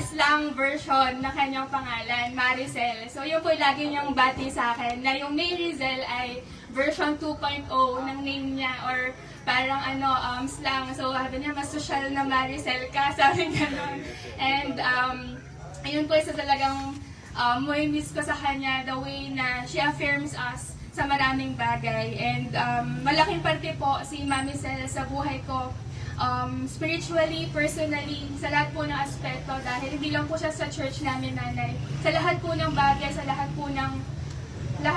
slang version na kanyang pangalan, Maricel. So, yun po lagi niyang bati sa akin, na yung May Rizal ay version 2.0 ng name niya, or parang slang. So, sabi niya, mas social na Maricel ka, sabi gano'n. And, ayun po, isa talagang may miss ko sa kanya, the way na she affirms us sa maraming bagay. And malaking parte po si Mami Sel sa buhay ko, spiritually, personally, sa lahat po ng aspeto, dahil hindi lang po siya sa church namin, nanay. Sa lahat po ng bagay, sa lahat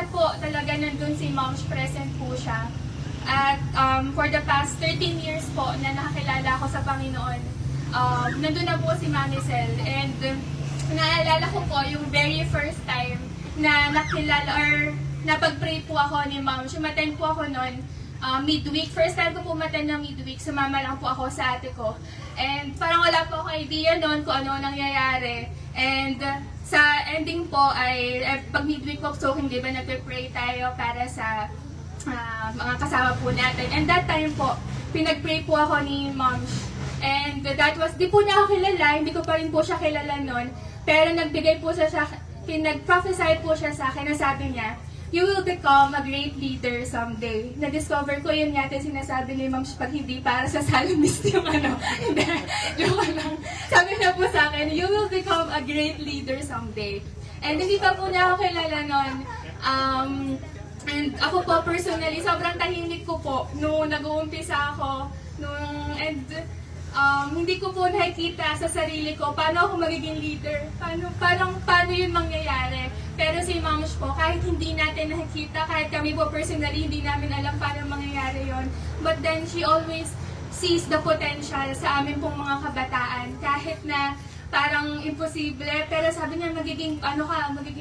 po talaga nandun si Mom, present po siya. At for the past 13 years po na nakakilala ako sa Panginoon, nandun na po si Mami Sel. And naalala ko po yung very first time na nakilala or napag-pray po ako ni Ma'am. Sumaten po ako noon midweek. First time ko po maten ng midweek. Sumama lang po ako sa ate ko. And parang wala po akong idea noon kung ano nangyayari. And sa ending po ay pag midweek po, so hindi ba nagpe-pray tayo para sa mga kasama po natin. And that time po, pinag-pray po ako ni Ma'am. And that was, di po niya ako kilala, hindi ko pa rin po siya kilala noon. Pero nagbigay po siya, pinag-prophesy po siya sa akin na sabi niya, you will become a great leader someday. Na-discover ko yun yata sinasabi ni Ma'am pag hindi para sa Salmist yung Hindi, joke lang. Sabi na po sa akin, you will become a great leader someday. And hindi pa po niya ako kilala nun. And ako po personally, sobrang tahimik ko po nung nag-uumpisa ako. Hindi ko po nakikita sa sarili ko paano ako magiging leader, paano yun mangyayari. Pero si Ma'am po, kahit hindi natin nakikita, kahit kami po personally hindi namin alam paano mangyayari yon, but then she always sees the potential sa amin pong mga kabataan. Kahit na parang imposible, pero sabi niya magiging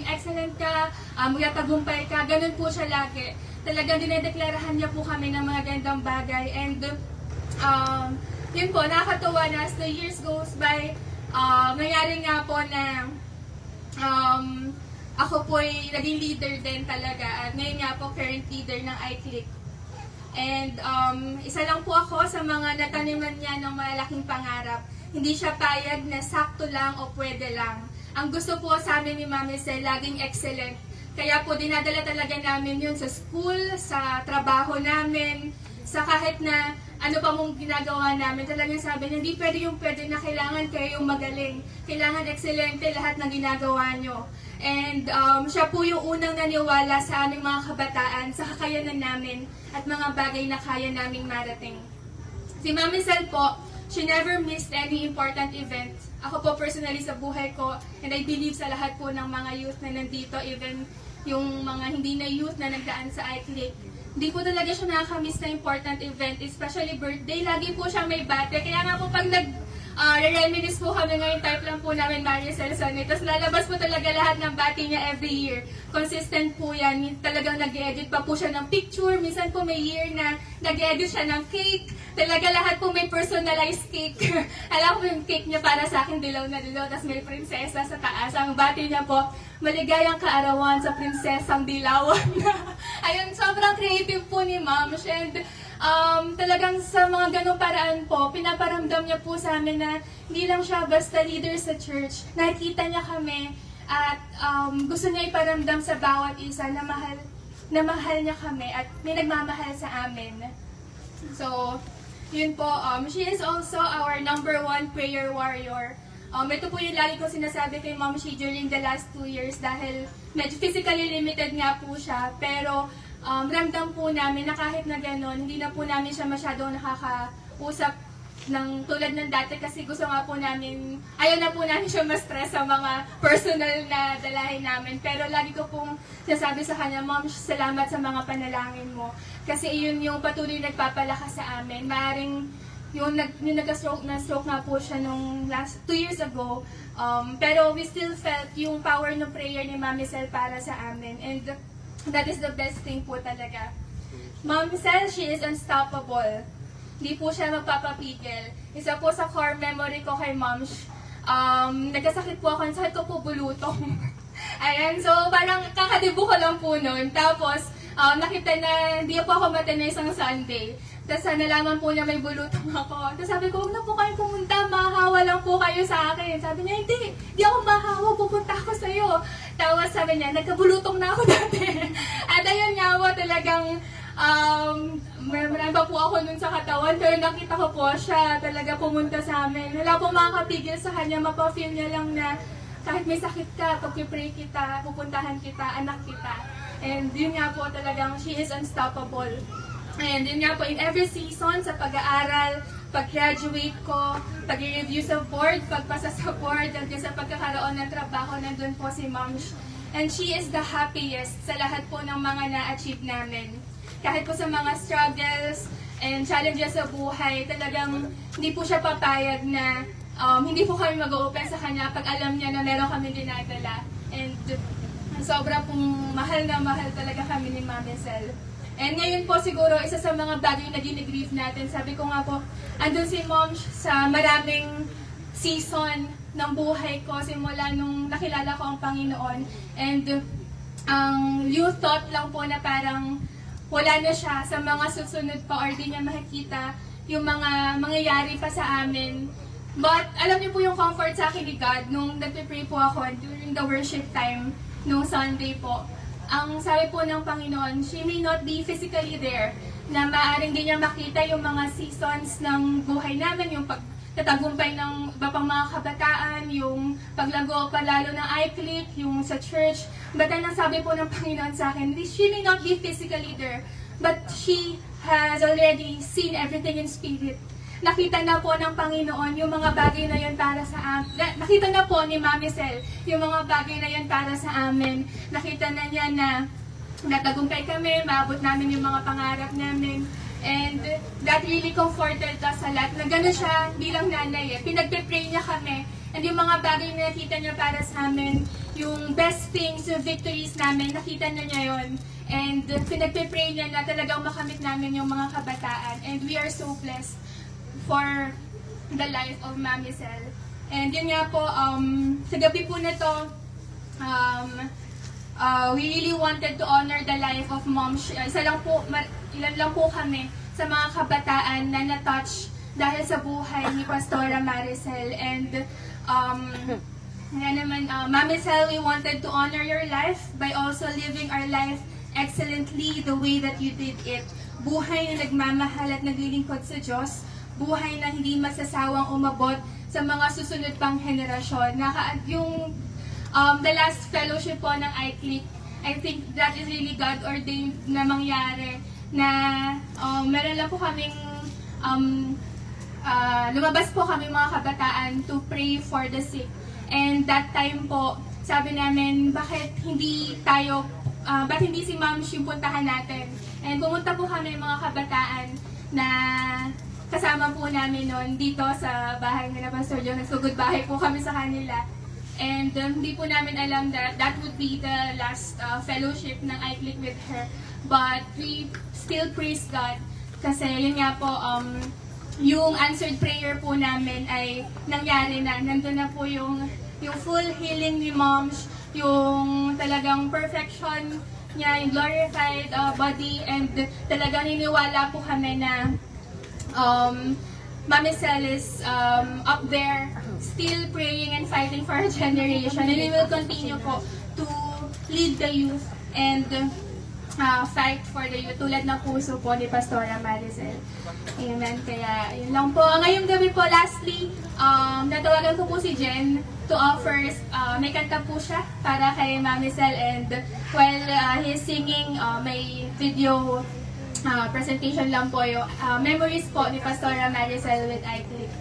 excellent ka, magtatagumpay ka, ganun po siya lagi. Talagang dinedeklarahan niya po kami ng mga gandang bagay. And yun po, nakakatuwa na as the years goes by, nangyari nga po na ako po ay naging leader din talaga. At ngayon nga po, current leader ng iClick. And isa lang po ako sa mga nataniman niya ng malaking pangarap. Hindi siya payag na sakto lang o pwede lang. Ang gusto po sa amin ni Mami Sel, laging excellent. Kaya po dinadala talaga namin yun sa school, sa trabaho namin, sa kahit na ano pa mong ginagawa namin. Talagang sabi niya, hindi pwede yung pwede na kailangan kayo yung magaling. Kailangan excelente lahat ng ginagawa nyo. And siya po yung unang naniwala sa aming mga kabataan, sa kakayanan namin at mga bagay na kaya naming marating. Si Mami Sel po, she never missed any important event. Ako po personally sa buhay ko, and I believe sa lahat po ng mga youth na nandito, even yung mga hindi na youth na nagdaan sa iClick, hindi po talaga siya nakakamiss na important event, especially birthday. Lagi po siya may bate. Kaya nga po pag reminisce po kami ngayon, type lang po namin Maricel Sonny. Tapos lalabas po talaga lahat ng bati niya every year. Consistent po yan. Talagang nag-edit pa po siya ng picture. Minsan po may year na nag-edit siya ng cake. Talaga lahat po may personalized cake. Alam ko yung cake niya para sa akin, dilaw na dilaw. Tapos may prinsesa sa taas. Ang bati niya po, maligayang kaarawan sa prinsesang dilawan. Ayun, sobrang creative po ni Ma'am. And talagang sa mga ganong paraan po, pinaparamdam niya po sa amin na hindi lang siya basta leader sa church. Nakikita niya kami at gusto niya iparamdam sa bawat isa na mahal niya kami at may nagmamahal sa amin. So, yun po, she is also our #1 prayer warrior. Ito po yung lagi ko sinasabi kay Ma'am Shi during the last 2 years dahil medyo physically limited nga po siya. Pero ramdam po namin na kahit na gano'n, hindi na po namin siya masyadong nakakausap ng tulad ng dati kasi gusto nga po namin, ayaw na po namin siya ma-stress sa mga personal na dalahin namin. Pero lagi ko pong nasabi sa kanya, Ma'am, salamat sa mga panalangin mo. Kasi yun yung patuloy nagpapalakas sa amin. Maaring yung nag-stroke nga po siya nung last 2 years ago. Pero we still felt yung power ng prayer ni Mami Sel para sa amin. And that is the best thing po talaga. Mami Sel, she is unstoppable. Hindi po siya magpapapigil. Isa po sa core memory ko kay Ma'am, nagkasakit po ako. Ang sakit ko po bulutong. Ayan, so parang kakadibo ko lang po noon. Tapos, nakita na hindi po ako matinay isang Sunday. Tapos nalaman po niya may bulutong ako. Tapos sabi ko, huwag na po kayo pumunta, mahahawa lang po kayo sa akin. Sabi niya, hindi ako mahahawa, pupunta ako sa'yo. Tapos sabi niya, nagkabulutong na ako dati. At ayun nga po, talagang marami pa po ako nun sa katawan. Pero nakita ko po siya talaga pumunta sa amin. Wala po makakapigil sa kanya, mapafeel niya lang na kahit may sakit ka, pag-pray kita, pupuntahan kita, anak kita. And yun nga po talagang, she is unstoppable. And yun nga po, in every season, sa pag-aaral, pag-graduate ko, pag-review sa board, pagpasa sa board, at sa pagkakaroon ng trabaho, nandun po si Ma'am. And she is the happiest sa lahat po ng mga na-achieve namin. Kahit po sa mga struggles and challenges sa buhay, talagang hindi po siya papayag na hindi po kami mag-open sa kanya pag alam niya na meron kami dinadala. And sobra pong mahal na mahal talaga kami ni Mami Sel. And ngayon po siguro, isa sa mga bagay na gine-grieve natin, sabi ko nga po, andun si Mom sa maraming season ng buhay ko, simula nung nakilala ko ang Panginoon. And ang youth thought lang po na parang wala na siya sa mga susunod pa or di niya makikita yung mga mangyayari pa sa amin. But alam niyo po yung comfort sa akin ni God nung nagpe-pray po ako during the worship time nung Sunday po. Ang sabi po ng Panginoon, she may not be physically there, na maaaring din niya makita yung mga seasons ng buhay namin, yung pagtatagumpay ng iba pang mga kabataan, yung paglago pa lalo ng iClick, yung sa church. But ang sabi po ng Panginoon sa akin, she may not be physically there, but she has already seen everything in spirit. Nakita na po ng Panginoon yung mga bagay na yun para sa amin. Nakita na po ni Mami Sel yung mga bagay na yun para sa amin. Nakita na niya na natagumpay kami, maabot namin yung mga pangarap namin. And that really comforted us a lot na gano'n siya bilang nanay eh. Pinagpe-pray niya kami. And yung mga bagay na nakita niya para sa amin, yung best things, yung victories namin, nakita niya yun. And pinagpe-pray niya na talagang makamit namin yung mga kabataan. And we are so blessed for the life of Mami Sel. And yun nga po, sa gabi po na to, we really wanted to honor the life of Mom. Ilan lang po kami sa mga kabataan na na-touch dahil sa buhay ni Pastora Maricel. And Mami Sel, we wanted to honor your life by also living our life excellently the way that you did it. Buhay na nagmamahal at naglilingkod sa Diyos. Buhay na hindi masasawang umabot sa mga susunod pang henerasyon. The last fellowship po ng iClick, I think that is really God ordained na mangyari na meron lang po kaming lumabas po kami mga kabataan to pray for the sick. And that time po, sabi namin, bakit hindi si Ma'am yung puntahan natin? And pumunta po kami mga kabataan na kasama po namin noon dito sa bahay nila Pastor John. Nagso-goodbye po kami sa kanila. And hindi po namin alam that would be the last fellowship ng iClick with her. But we still praise God kasi yun nga po, yung answered prayer po namin ay nangyari na. Nandun na po yung full healing ni Moms, yung talagang perfection niya, yung glorified body, and talagang niniwala po kami na Mami Sel is up there still praying and fighting for our generation, and we will continue po to lead the youth and fight for the youth tulad ng puso po ni Pastora Maricel. Amen. Kaya yun lang po. Ngayong gabi po, lastly, natawagan ko po si Jen to offer, may kanta po siya para kay Mami Sel, and while he's singing, may video presentation lang po yung memories po ni Pastora Maricel with iClick.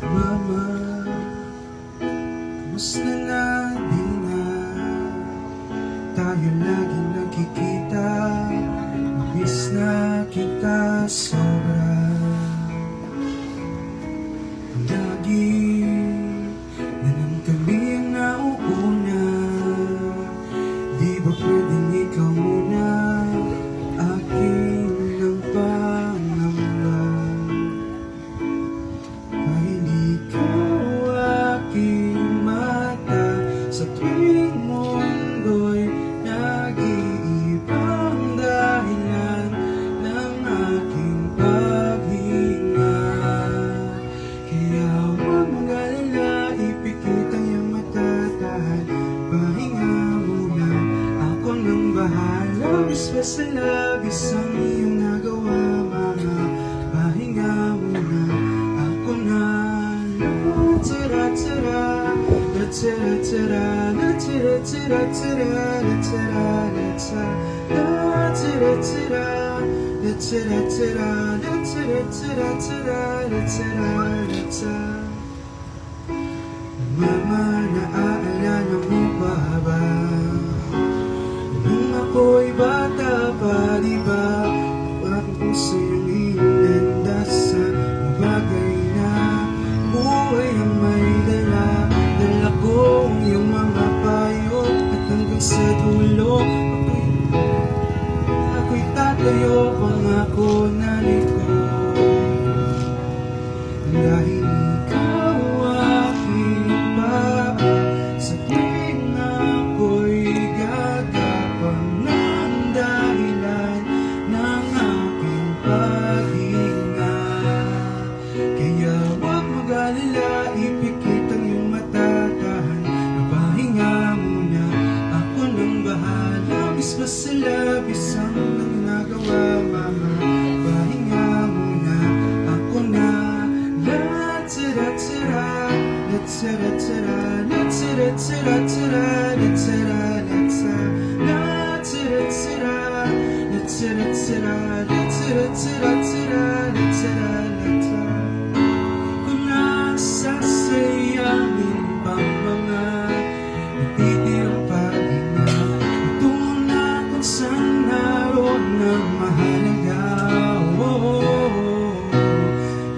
Mama, kamusta na di na tayo laging nagkikita? Miss na kita sobra. Lagi na lang kami ang nauuna. Di ba pwedeng ikaw muna akin ang pangamba? Mahilig ikaw aking mata sa tuwing mundo'y nag-iibang dahilan ng aking paghinga. Kaya huwag mag-alala, ipikit ang iyong mata, dahil pahinga muna, ako nang bahala. Labis sa labis ang iyong nagawa, mga pahinga muna, ako na. La-tira-tira, la-tira-tira, la-tira-tira-tira, la-tira-tira, la-tira-tira, la-tira-tira, la-tira-tira-tira, la-tira-tira. Mama, naaalala mo pa ba nung ako'y bata pa, di ba? Ang puso yung inandasal, ang bagay na buhay ang may dala. Dala ko ang iyong mga payo, at hanggang sa dulo ako'y tatayo, pangako na liko. Dahil ikaw aking paa sa tuwing ako'y gagapang Kung nasasayamin pang mga natitirang paghinga, tungo na kung saan naroon ang mahalaga.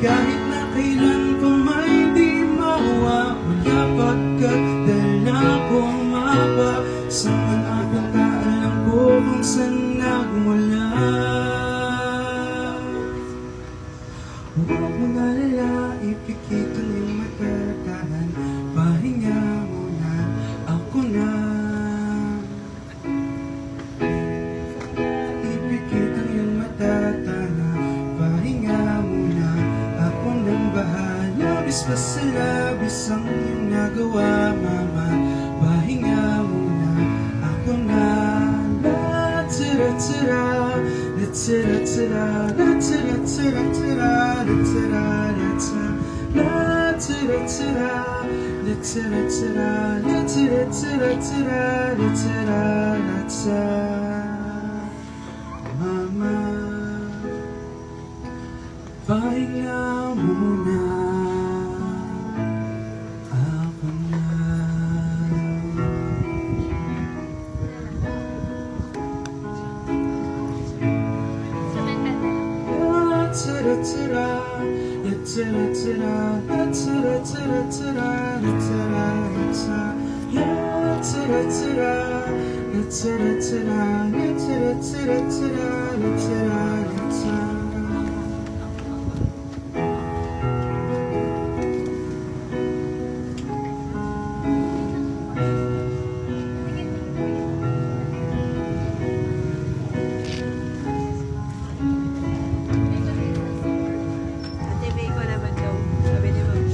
Kahit na kailan pa may di mawawala, pagkat dahil na bumaba sa mga pagkaalam ko kung saan nagmula. Huwag mong alala, ipikit ang iyong mata, tahan, pahinga muna, ako na. Ipikit ang iyong mata, tahan, pahinga muna, ako nang bahala. Labis pa sa labis ang iyong nagawa, mama, pahinga muna, ako na. La-tira-tira, la-tira-tira, la-tira-tira, la-tira-tira, la-tira-tira, la-tira-tira, la-tira-tira, la-tira-tira. Mama, pahinga muna, ako na. La-tira-tira, la-tira-tira, la-tira-tira, la-tira-tira, la-tira-tira, la-tira-tira, la-tira-tira, la-tira-tira. Ate May ko naman daw. Sabi ni Ma'am.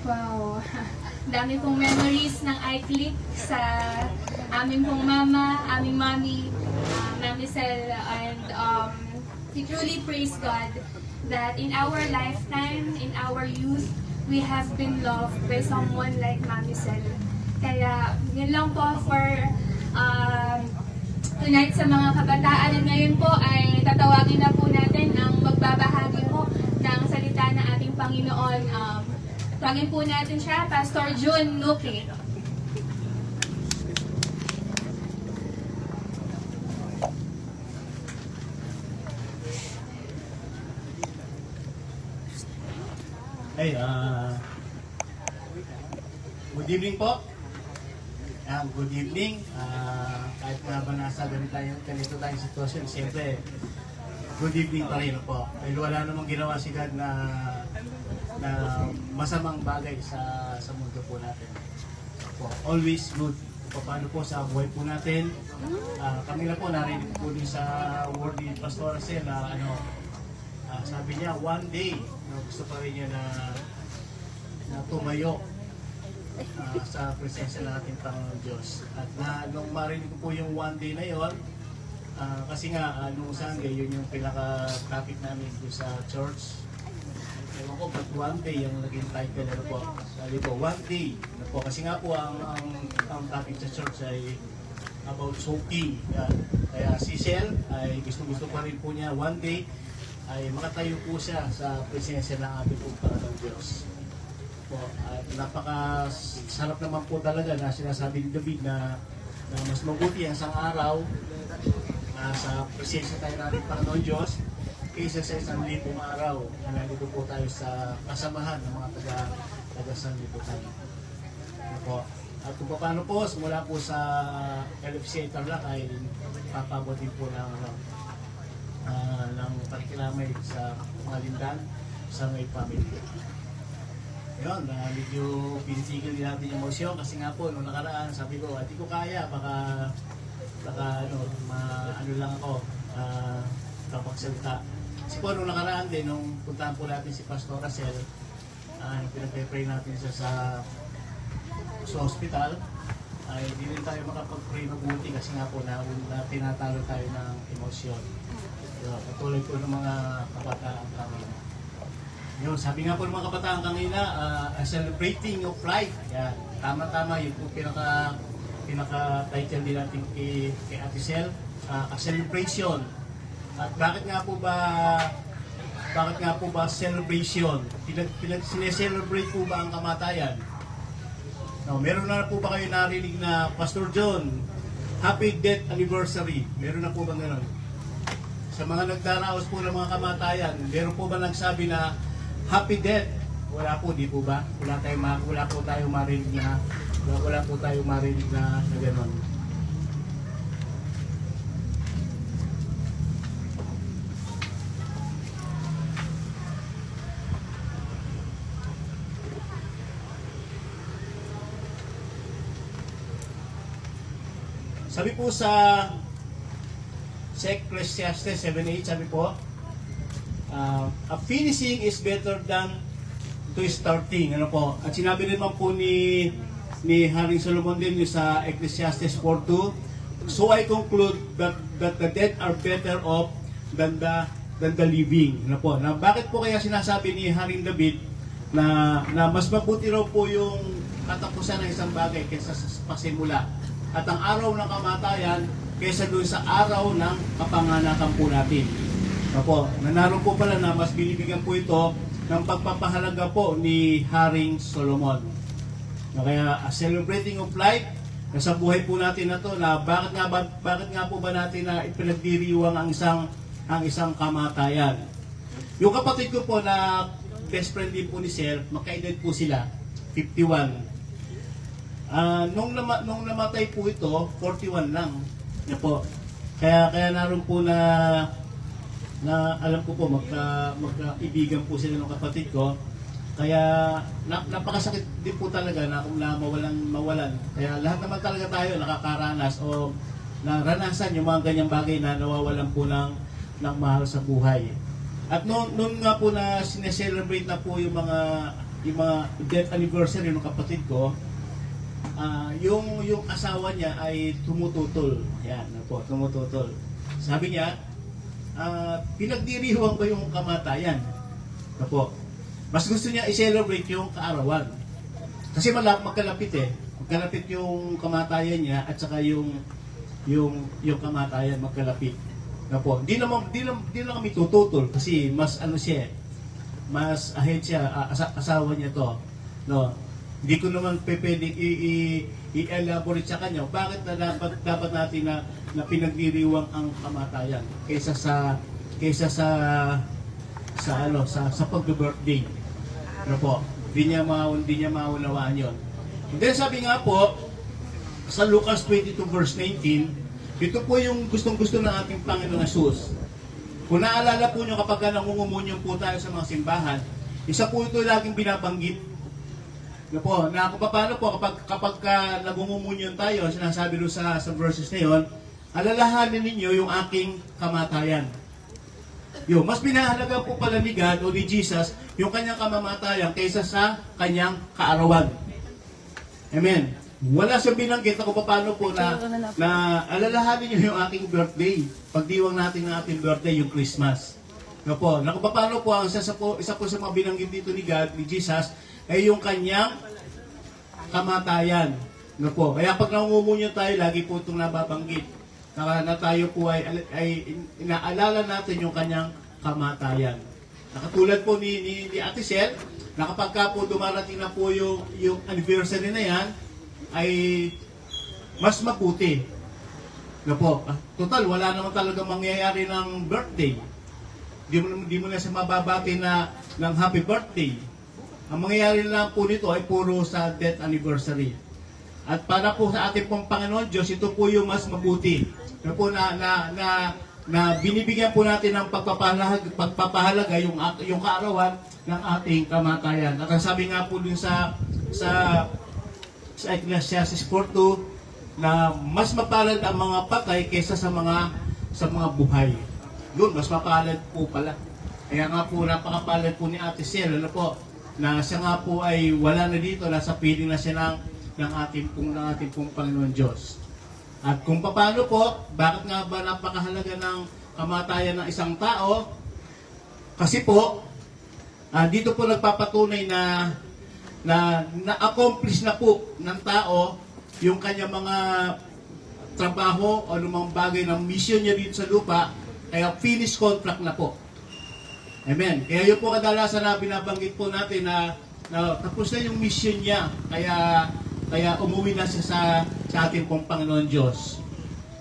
Wow. Dami pong memories ng iClick sa aming pong mama, aming mommy, Mami Sel, and we truly praise God that in our lifetime, in our youth, we have been loved by someone like Mami Sel. Kaya yun lang po for tonight sa mga kabataan. At ngayon po ay tatawagin na po natin ang magbabahagi po ng salita ng ating Panginoon. Tawagin po natin siya, Pastor June Nuki. Hey, good evening po. Good evening. Kahit na ba nasa ganito tayong sitwasyon, siyempre, good evening pa rin po. Dahil wala namang ginawa si God na masamang bagay sa mundo po natin. Po, always good. Paano po sa buhay po natin. Kami na po narinig po din sa word ni Pastor Arcel na sabi niya, one day, gusto pa rin niya na tumayo sa presensya ng ating Panginoon Diyos. At nung marinig ko po yung one day na yon, kasi nga nung Sunday, yun yung pinaka-topic namin doon sa church. Ewan ko, but one day yung naging title na po. Sabi po, one day. Na po. Kasi nga po ang topic sa church ay about soaking. Yan. Kaya si Shell ay gusto pa rin po niya one day ay makatayo po siya sa presensya ng ating Panginoon Diyos. Po, at napaka-sarap naman po talaga na sinasabi ni David na mas mabuti ang isang araw sa presensya tayo natin Panginoon Diyos kaysa sa isang libong araw na nandito po tayo sa kasamahan ng mga taga-sanlibutan. Po. At kung paano po, simula po sa LFC Tarlac ay papabot din po ng pakikilamay sa mga lindan sa may family. Yun, medyo pinitigil din natin yung emosyon kasi nga po, nung nakaraan, sabi ko, hindi ko kaya, baka ano lang ako, kapagsalita. Kasi po, nung nakaraan din, nung puntahan po natin si Pastor Racel, pinag-pray natin siya sa hospital, ay hindi rin tayo makapag-pray mabuti kasi nga po na tinatalo tayo ng emosyon. So, patuloy po ng mga kabataan kanina. Yun, sabi nga po ng mga kabataan kanina, celebrating of life. Yan, tama-tama, yun po pinaka-title din natin kay Ate Sel, a celebration. At bakit nga po ba celebration? Sineselebrate po ba ang kamatayan? No, meron na po ba kayo narinig na Pastor John, Happy Death Anniversary? Meron na po ba gano'n? Sa mga nagdaraos po ng mga kamatayan, meron po ba nagsabi na Happy Death? Wala po, di po ba? Wala po tayo marinig na gano'n. Sabi po sa Ecclesiastes 7:8, sabi po, a finishing is better than to starting. Ano po? At sinabi rin naman po ni Haring Solomon din sa Ecclesiastes 4:2, so I conclude that the dead are better off than the living. Ano po? Na bakit po kaya sinasabi ni Haring David na mas mabuti raw po yung katapusan ng isang bagay kaysa sa pasimula? At ang araw ng kamatayan kaysa doon sa araw ng kapanganakan po natin. Opo, naroon po pala na mas binibigyan po ito ng pagpapahalaga po ni Haring Solomon. Kaya celebrating of life, nasa buhay po natin na to na bakit nga po ba natin na ipinagdiriwang ang isang kamatayan. Yung kapatid ko po na best friend din po ni Sir, magkaedad po sila, 51. Nung namatay po ito, 41 lang. Yan po. Kaya naroon po na alam ko po magkaibigan po sila ng kapatid ko. Kaya napakasakit din po talaga na kung mawalan. Kaya lahat naman talaga tayo nakakaranas o naranasan yung mga ganyang bagay na nawawalan po ng mahal sa buhay. At noon nga po na sineselebrate na po yung mga death anniversary ng kapatid ko, yung asawa niya ay tumututol. Yan, po, tumututol. Sabi niya, pinagdiriwang ba yung kamatayan? Po. Mas gusto niya i-celebrate yung kaarawan. Kasi magkalapit eh. Magkalapit yung kamatayan niya at saka yung kamatayan magkalapit. Po. Di lang kami tututol kasi mas siya, mas ahead siya, asawa niya to. No. Hindi ko naman pwedeng i-elaborate sa kanya bakit na dapat natin na pinagdiriwang ang kamatayan kaysa sa pag-birthday. Ano po? Hindi niya maunawaan 'yon. And then sabi nga po sa Lucas 22 verse 19, ito po yung gustong-gusto ng ating Panginoon Jesus. Kung naalala po niyo kapag nangungumunyon po tayo sa mga simbahan, isa po ito laging binabanggit. Na kung paano po kapag nagumumunyon tayo, sinasabi doon sa verses na yun, alalahanin ninyo yung aking kamatayan. Mas pinahalaga po pala ni God o ni Jesus yung kanyang kamamatayan kaysa sa kanyang kaarawan. Amen. Wala siyang binanggit na kung paano po na alalahanin niyo yung aking birthday. Pagdiwang natin ng ating birthday, yung Christmas. No po, na kung paano po, ang isa po sa mga binanggit dito ni God, ni Jesus, ay yung kanyang kamatayan. No po, kaya pag nangungumunyo tayo, lagi po itong nababanggit. Na tayo po ay inaalala natin yung kanyang kamatayan. Nakatulad po ni Ate Sel, na kapag ka po dumarating na po yung anniversary na yan, ay mas mabuti. No po, total, wala naman talaga mangyayari ng birthday. Di mo na siya mababati na ng happy birthday. Ang mangyayari lang po nito ay puro sa death anniversary. At para po sa ating pong Panginoon Diyos, ito po yung mas mabuti. No po na binibigyan po natin ng pagpapahalaga yung kaarawan ng ating kamatayan. At ang sabi nga po dun sa Ecclesiastes 4:2 na mas mapalad ang mga patay kaysa sa mga buhay. Doon, mas mapalad po pala. Kaya nga po, napakapalad po ni Ate Sel, ano po, na siya nga po ay wala na dito, nasa piling na siya ng ating pong Panginoon Diyos. At kung paano po, bakit nga ba napakahalaga ng kamatayan ng isang tao? Kasi po, dito po nagpapatunay na na-accomplish na po ng tao yung kanya mga trabaho o lumang bagay ng mission niya dito sa lupa, kaya finish contract na po. Amen. Kaya yun po kadalasan na binabanggit po natin na tapos na yung mission niya, kaya umuwi na siya sa ating pong Panginoon Diyos.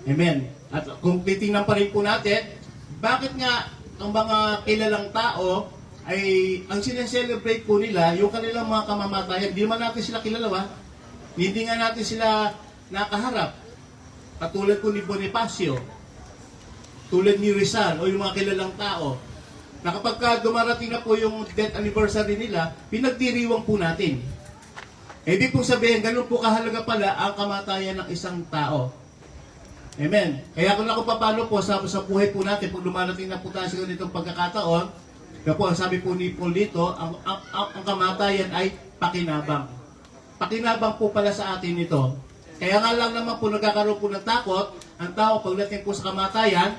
Amen. At kung titingnan pa rin po natin, bakit nga ang mga kilalang tao ay ang sineselebrate po nila, yung kanilang mga kamamatayan, di naman natin sila kilala, hindi nga natin sila nakaharap. Katulad po ni Bonifacio, tulad ni Rizal, o yung mga kilalang tao, na kapag dumarating na po yung death anniversary nila, pinagdiriwang po natin. Ibig pong sabihin, ganun po kahalaga pala ang kamatayan ng isang tao. Amen. Kaya kung ako paano po sa buhay po natin, pag dumarating na po tayo sa ganitong pagkakataon, kaya po, ang sabi po ni Paul dito, ang kamatayan ay pakinabang. Pakinabang po pala sa atin ito. Kaya nga lang naman po nagkakaroon po ng takot, ang tao pagdating po sa kamatayan,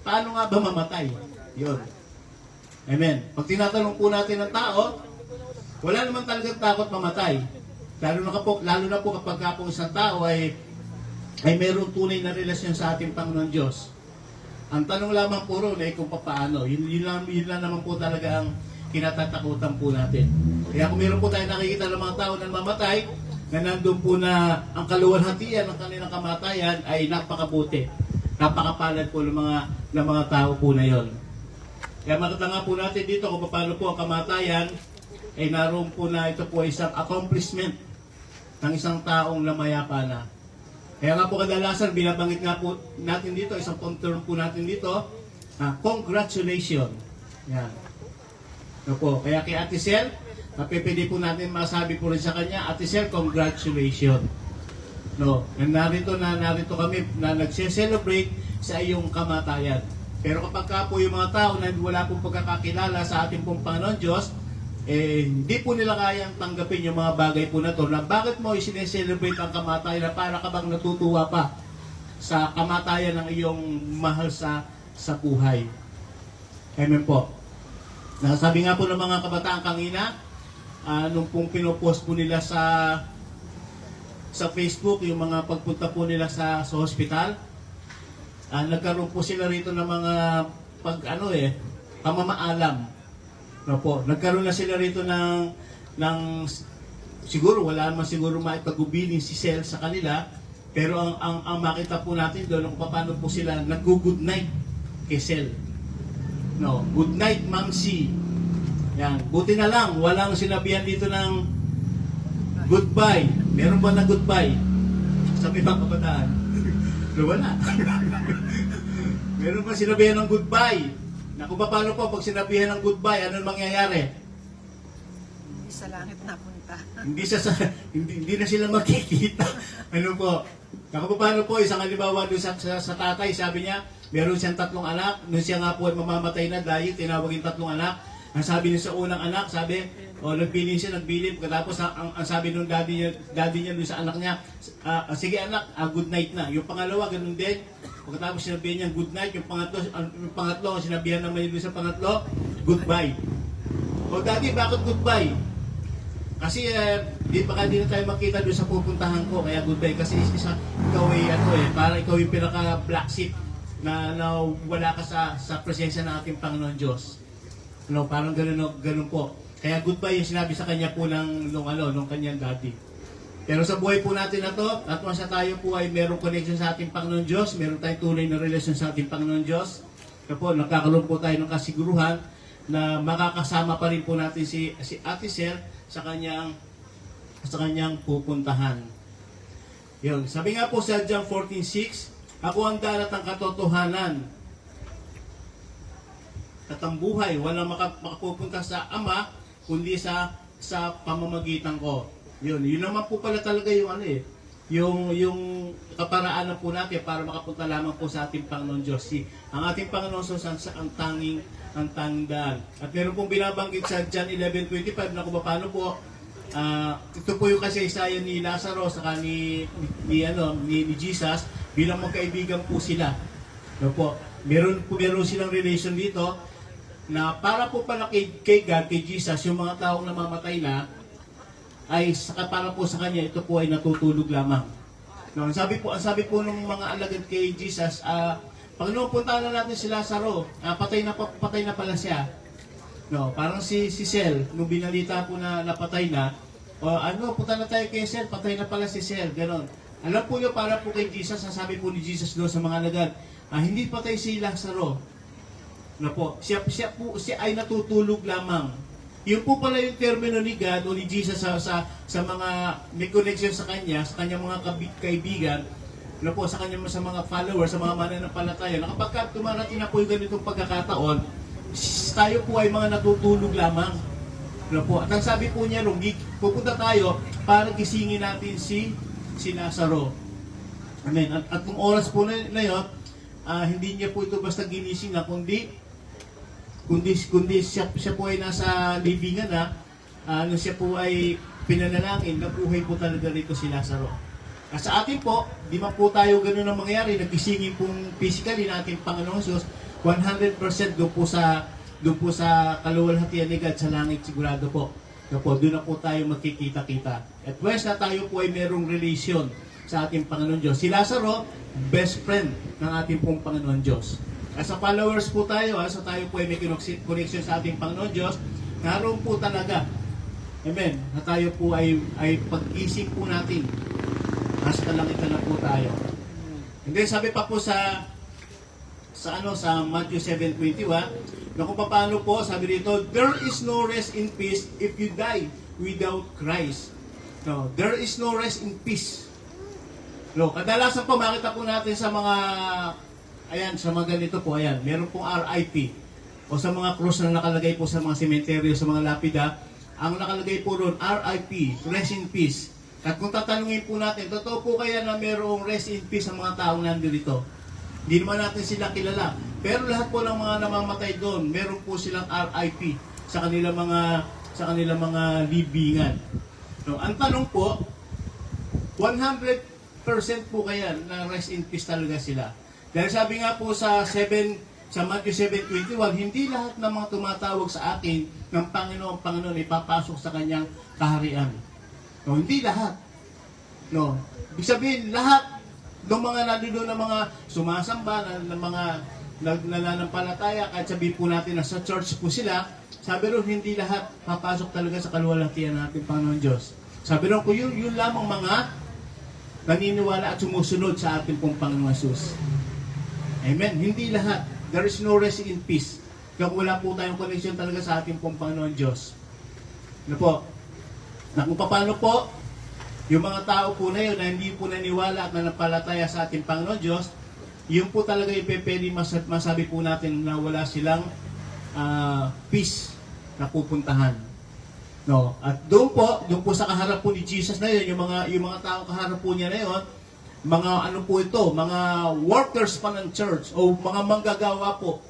paano nga ba mamatay? Yun. Amen. Pag tinatanong po natin ng tao, wala naman talagang takot mamatay. Lalo na po kapag po isang tao ay mayroong tunay na relasyon sa ating Panginoon Diyos. Ang tanong lamang po ron ay kung paano. Yun lang naman po talaga ang kinatatakutan po natin. Kaya kung meron po tayo nakikita ng mga tao na mamatay, na nandun po na ang kaluwalhatian ng kanilang kamatayan ay napakabuti. Napakapalad po ng mga tao po na yon. Kaya makita nga po natin dito kung paano po ang kamatayan ay naroon po na ito po isang accomplishment ng isang taong namayapa na. Kaya nga po kadalasan, binabanggit nga po natin dito, isang term po natin dito, congratulations. Yan. No po. Kaya kay Ate Sel, pwede po natin masabi po rin sa kanya, Ate Sel, congratulations. No, narito kami na nagse-celebrate sa iyong kamatayan. Pero kapag ka po yung mga tao na wala pong pagkakakilala sa ating pong Panginoon Diyos, hindi po nila kayang tanggapin yung mga bagay po na to, na bakit mo i-celebrate ang kamatayan na para ka bang natutuwa pa sa kamatayan ng iyong mahal sa buhay. Amen po. Nasabi nga po ng mga kabataan kanina, nung pong pinopost po nila sa Facebook, yung mga pagpunta po nila sa hospital, nagkaroon po sila rito ng mga pamamaalam. No po, nagkaroon na sila rito ng siguro wala naman siguro maipag-ubilin si Sel sa kanila, pero ang makita po natin doon kung paano po sila nag-good night kay Sel. No, good night Ma'am C. Yan, buti na lang walang sinabihan dito ng goodbye. Meron ba na goodbye? Sabi mga kabataan. Wala. Meron ba sinabihan ng goodbye? Na kung paano po, pag sinabihan ng goodbye, ano mangyayari? Hindi sa langit napunta. Hindi na sila makikita. Ano po? Kung paano po, isang halimbawa doon sa tatay, sabi niya, meron siyang 3 anak. Nung siya nga po ay mamamatay na dahil tinawag yung 3 anak. Ang sabi niya sa unang anak, sabi, O nagbilin siya, nagbilin. Tapos ang sabi nung daddy niya dun sa anak niya, sige anak, good night na. Yung pangalawa, ganun din. Pagkatapos sinabihan niya, good night. Yung pangatlo, sinabihan naman niya dun sa pangatlo, goodbye. O daddy, bakit goodbye? Kasi baka di na tayo makita doon sa pupuntahan ko, kaya goodbye. Kasi ikaw ay parang ikaw yung pinaka black sheep na wala ka sa presensya ng ating Panginoon Diyos. No, parang ganun po. Kaya goodbye yung sinabi sa kanya po nung kanyang daddy. Pero sa buhay po natin na to, at once na tayo po ay merong connection sa ating Panginoon Diyos, meron tayong tunay na relasyon sa ating Panginoon Diyos, kaya po, nagkakaroon po tayo ng kasiguruhan na makakasama pa rin po natin si Ate Sel sa kanyang pupuntahan. Yun. Sabi nga po sa John 14:6, ako ang dalat ng katotohanan at ang buhay, walang makapupunta sa Ama kundi sa pamamagitan ko. Yun naman po pala talaga yung kaparaanan po natin para makapunta lamang po sa ating Panginoon Diyos. Ang ating Panginoon Diyos ang tanging daan. At meron pong binabanggit sa John 11:25 na kung paano po ito po yung kasaysayan ni Lazaro saka ni Jesus bilang magkaibigan po sila. No po. Meron silang relation dito na para po pala kay God, kay Jesus, yung mga taong namamatay na ay para po sa kanya ito po ay natutulog lamang. No, ang sabi po ng mga alagad kay Jesus, Panginoon, puntahan na natin si Lazaro. Patay na pala siya. No, parang si Sel, nung binalita po na napatay na, punta na tayo kay Sel, patay na pala si Sel, ganon. Alam po nyo, para po kay Jesus, ang sabi po ni Jesus doon sa mga alagad, hindi patay si Lazaro. No po, siya ay natutulog lamang. Yun po pala yung termino ni God o ni Jesus sa mga may connection sa kanyang mga kaibigan, na po sa mga followers, sa mga mananampalataya, na kapag tumarating na po yung ganitong pagkakataon, tayo po ay mga natutulog lamang. Na po. At ang sabi po niya, pupunta tayo para gisingin natin si Lazaro. Amen. At kung oras po na yun, hindi niya po ito basta ginising na, kundi siya po ay nasa libingan na, siya po ay pinanalangin, nabuhay po talaga rito si Lazaro. At sa atin po, di man po tayo ganun ang mangyayari, nagisingin pong physically natin Panginoon Jesus, 100% doon po sa kaluwalhatian ni God sa langit, sigurado po. Doon na po tayo magkikita-kita. At once na tayo po ay merong relation sa ating Panginoon Diyos. Si Lazaro, best friend ng ating pong Panginoon Diyos. As a followers po tayo, so tayo po ay may connection sa ating Panginoon Diyos, naroon po talaga, amen, na tayo po ay pag-isip po natin, nasa kalangitan na po tayo. And then sabi pa po sa Matthew 7:21, na kung paano po, sabi dito, there is no rest in peace if you die without Christ. No, there is no rest in peace. No, kadalasan po makita po natin sa mga ganito po, meron pong RIP o sa mga cross na nakalagay po sa mga sementeryo, sa mga lapida, ang nakalagay po doon, RIP, rest in peace. At kung tatanungin po natin, totoo po kaya na mayroong rest in peace ang mga taong nandito? Hindi naman natin sila kilala. Pero lahat po ng mga namamatay doon, meron po silang RIP sa kanilang mga libingan. No, ang tanong po, 100% po kaya na rest in peace talaga sila. Dahil sabi nga po sa Matthew 7:21, hindi lahat ng mga tumatawag sa akin ng Panginoon ipapasok sa kanyang kaharian. No, hindi lahat. No, ibig sabihin lahat ng mga nandoon na mga sumasamba, ng mga nananampalataya, kahit sabihin po natin na sa church po sila, sabi ron hindi lahat papasok talaga sa kaluwalhatian ng ating Panginoon Diyos. Sabi ron ko yun lamang mga naniniwala at sumusunod sa ating pong Panginoon Jesus. Amen. Hindi lahat. There is no rest in peace. Kaya wala po tayong connection talaga sa ating pong Panginoon Diyos. Ano po? Na kung paano po, yung mga tao po na yun na hindi po naniwala at nanampalataya sa ating Panginoon Diyos, yun po talaga yung pwede masabi po natin na wala silang peace na pupuntahan. No? At doon po sa kaharap po ni Jesus na yun, yung mga taong kaharap po niya na yun, mga mga workers pa ng church o mga manggagawa po.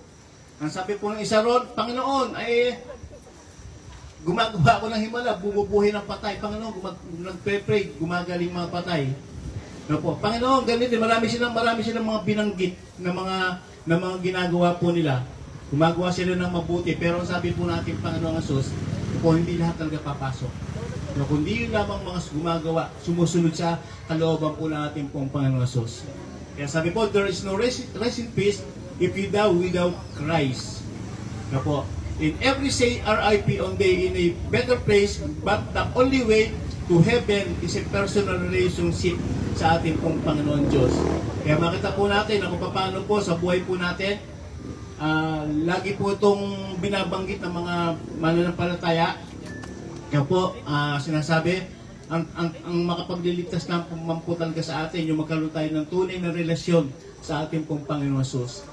Ang sabi po ng isa ron, Panginoon, gumagawa ako ng himala, bumubuhay ng patay. Panginoon, nagpe-pray, gumagaling mga patay. No po. Panginoon, ganito, marami silang mga binanggit na mga ginagawa po nila. Gumagawa sila ng mabuti, pero ang sabi po natin, Panginoon Jesus, po, hindi lahat talaga papasok. No, kundi yun lamang mga gumagawa, sumusunod sa kalooban po natin pong Panginoon Jesus. Kaya sabi po, there is no rest in peace if you die without Christ. No po. In every say RIP on day in a better place, but the only way to heaven is a personal relationship sa ating pong Panginoon Diyos. Kaya makita po natin kung paano po sa buhay po natin, lagi po itong binabanggit ng mga mananampalataya. Kaya po, sinasabi, ang makapagliligtas ng pumamputan ka sa atin, yung magkaroon tayo ng tunay na relasyon sa ating pong Panginoon Jesus.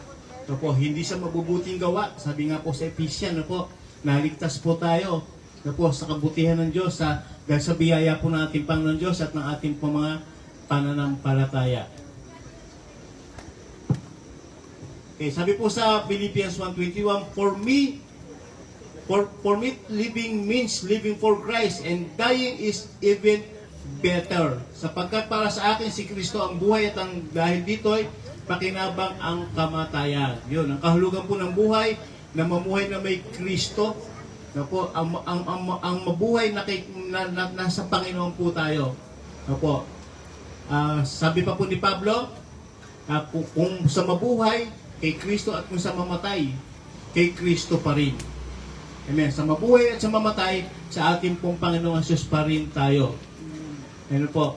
So po, hindi sa mabubuting gawa, sabi nga po sa Ephesians, po, naligtas po tayo po, sa kabutihan ng Diyos, dahil sa biyaya po ng ating Panginoon Diyos at ng ating po mga pananampalataya. Okay, sabi po sa Philippians 1:21, For me living means living for Christ, and dying is even better. Sapagkat para sa akin si Kristo ang buhay, at ang dahil dito'y pakinabang ang kamatayan. Yun, ang kahulugan po ng buhay, na mamuhay na may Kristo, na po, ang mabuhay na nasa Panginoon po tayo. Na po, sabi pa po ni Pablo, kung sa mabuhay, kay Kristo, at kung sa mamatay, kay Kristo pa rin. Amen. Sa mabuhay at sa mamatay, sa ating pong Panginoong Jesus pa rin tayo. Ano po?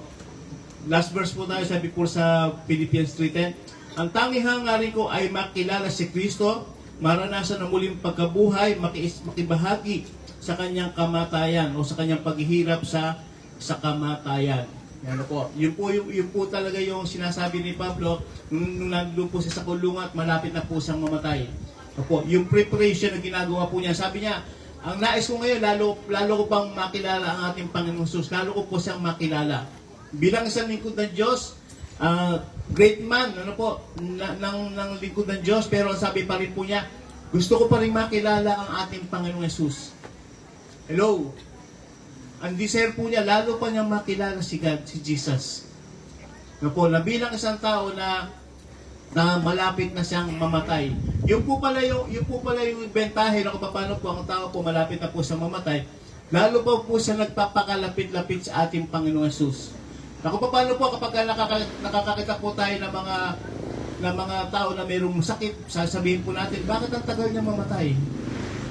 Last verse po tayo, sabi po sa Philippians 3:10, ang tanging hangarin ko ay makilala si Kristo, maranasan ang muling pagkabuhay, makibahagi sa kanyang kamatayan o sa kanyang paghihirap sa kamatayan. Ano po? Yun po talaga yung sinasabi ni Pablo nung nandun po siya sa kulungan at malapit na po siyang mamatay. Opo, yung preparation na ginagawa po niya, sabi niya, ang nais ko ngayon, lalo ko pang makilala ang ating Panginoong Jesus, lalo ko po siyang makilala. Bilang isang lingkod ng Diyos, great man, ng lingkod ng Diyos, pero ang sabi pa rin po niya, gusto ko pa rin makilala ang ating Panginoong Jesus. Hello? Ang desire po niya, lalo pa niya makilala si God, si Jesus. Na bilang isang tao na malapit na siyang mamatay. Yung po pala yung bentahe na kung paano po ang tao po malapit na po sa mamatay, lalo pa po siya nagpapakalapit-lapit sa ating Panginoong Jesus. Na kung paano po kapag nakakakita po tayo ng mga tao na mayroong sakit, sasabihin po natin, bakit ang tagal niya mamatay?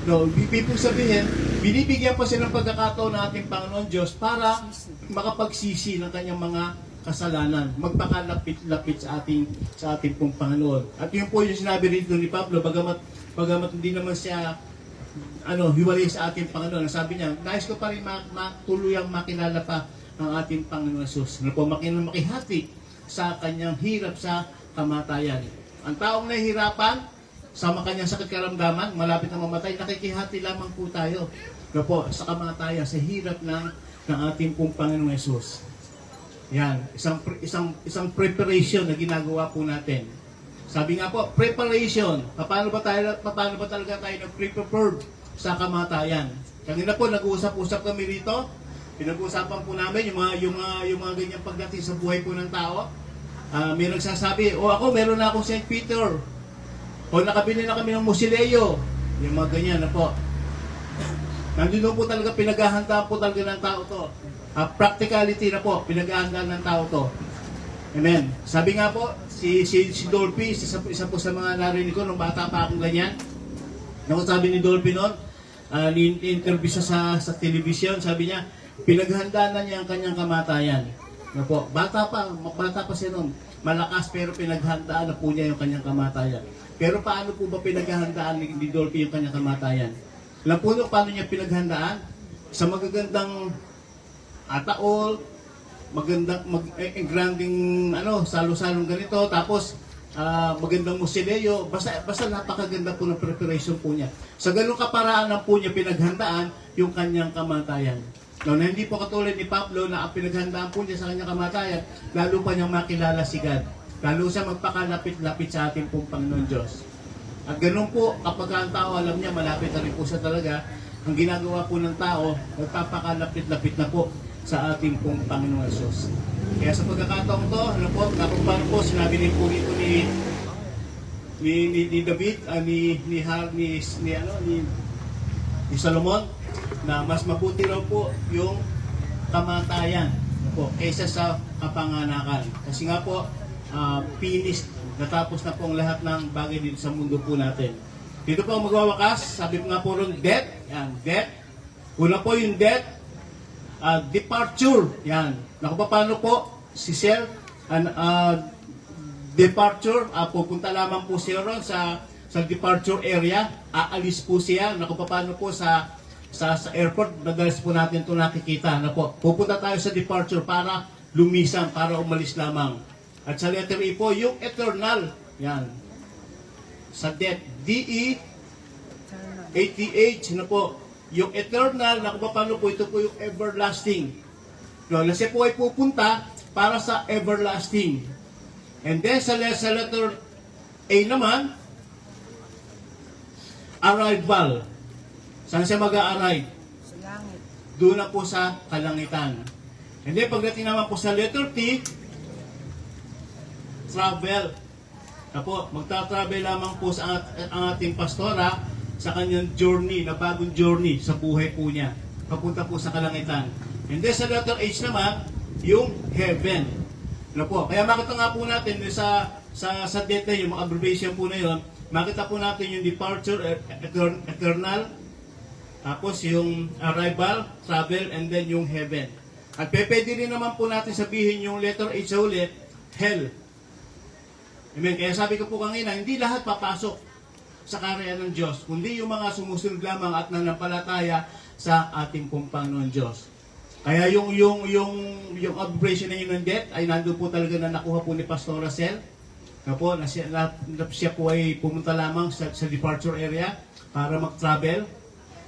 No, ibig sabihin, binibigyan pa siya ng pagkakataon ng ating Panginoon Diyos para makapagsisi ng kanyang mga kasalanan, magpakalapit-lapit sa ating pong Panginoon. At yun po yung sinabi rito ni Pablo, bagamat hindi naman siya hiwalay sa ating Panginoon. Sabi niya, nais ko pa rin tuluyang makilala pa ang ating Panginoon Jesus. Makihati sa kanyang hirap sa kamatayan. Ang taong nahihirapan sa kanyang sakit karamdaman, malapit na mamatay, nakikihati lamang po tayo sa kamatayan, sa hirap ng ating pong Panginoon Jesus. Yan, isang preparation na ginagawa po natin. Sabi nga po, preparation. Paano ba talaga tayo nag-prepare sa kamatayan? Kanina po nag-uusap-usap kami rito. Pinag-uusapan po namin yung mga ganyang pagdating sa buhay po ng tao. May nagsasabi, meron na akong St. Peter. O nakabili na kami ng Musileo. Yung mga ganyan na po. Nandito po talaga pinaghahandaan po talaga ng tao to. Practicality na po, pinag-aandaan ng tao to. Amen. Sabi nga po, si Dolphy, isa po sa mga narinig ko nung bata pa akong ganyan. Sabi ni Dolphy noon, ni-interview siya sa television, sabi niya, pinaghandaan na niya ang kanyang kamatayan. Po, bata pa siya noon. Malakas pero pinaghandaan na po niya yung kanyang kamatayan. Pero paano po ba pinaghandaan ni Dolphy yung kanyang kamatayan? Alam po nyo paano niya pinaghandaan? Sa magagandang ataol, granding salo-salong ganito, tapos magandang musileo, basta napakaganda po ng preparation po niya. Sa ganung kaparaanan po niya pinaghandaan yung kanyang kamatayan. Na hindi po katulad ni Pablo na ang pinaghandaan po niya sa kanyang kamatayan, lalo pa niyang makilala si God. Lalo siya magpakalapit-lapit sa ating pong Panginoon Diyos. At ganun po, kapag ang tao alam niya, malapit na rin po siya talaga, ang ginagawa po ng tao, nagpapakalapit-lapit na po sa ating pong Panginoon Diyos. Kaya sa pagkakataong to, ano po, nakumpara po, sinabi din po dito ni David, ni Solomon, na mas mabuti raw po yung kamatayan po kaysa sa kapanganakan. Kasi nga po, finished, natapos na po ang lahat ng bagay dito sa mundo po natin. Dito po ang magwawakas, sabi po nga po ron, death. Yan, death. Una po yung death, departure. Yan. Naku, paano po si Sel? Departure, pupunta lamang po siya ron sa departure area. Aalis po siya. Naku, paano po sa airport, madalas po natin ito nakikita. Na po, pupunta tayo sa departure para lumisan, para umalis lamang. At sa letter E po, yung eternal. Yan. Sa death, D-E-A-T-H, na po, yung eternal, na paano po, ito po yung everlasting. No, kasi po ay pupunta para sa everlasting. And then sa letter A naman, arrival. Saan siya mag-a-arrive? Sa langit. Doon na po sa kalangitan. And then pagdating naman po sa letter T, travel. Na po, magta-travel lamang po sa ang ating pastora sa kanyang journey, na bagong journey sa buhay po niya. Papunta po sa kalangitan. And then sa letter H naman, yung heaven. Na po, kaya makita nga po natin sa date na yun, yung abbreviation po na yun, makita po natin yung departure, eternal, tapos yung arrival, travel, and then yung heaven. At pwede rin naman po natin sabihin yung letter H ulit, hell. Amen. Kaya sabi ko po kanina, hindi lahat papasok sa karyan ng Diyos, kundi yung mga sumusunod lamang at nanampalataya sa ating pong Panginoon Diyos. Kaya yung abbreviation na yun ng death ay nandun po talaga na nakuha po ni Pastor Racel. Na po, na siya po ay pumunta lamang sa departure area para mag-travel.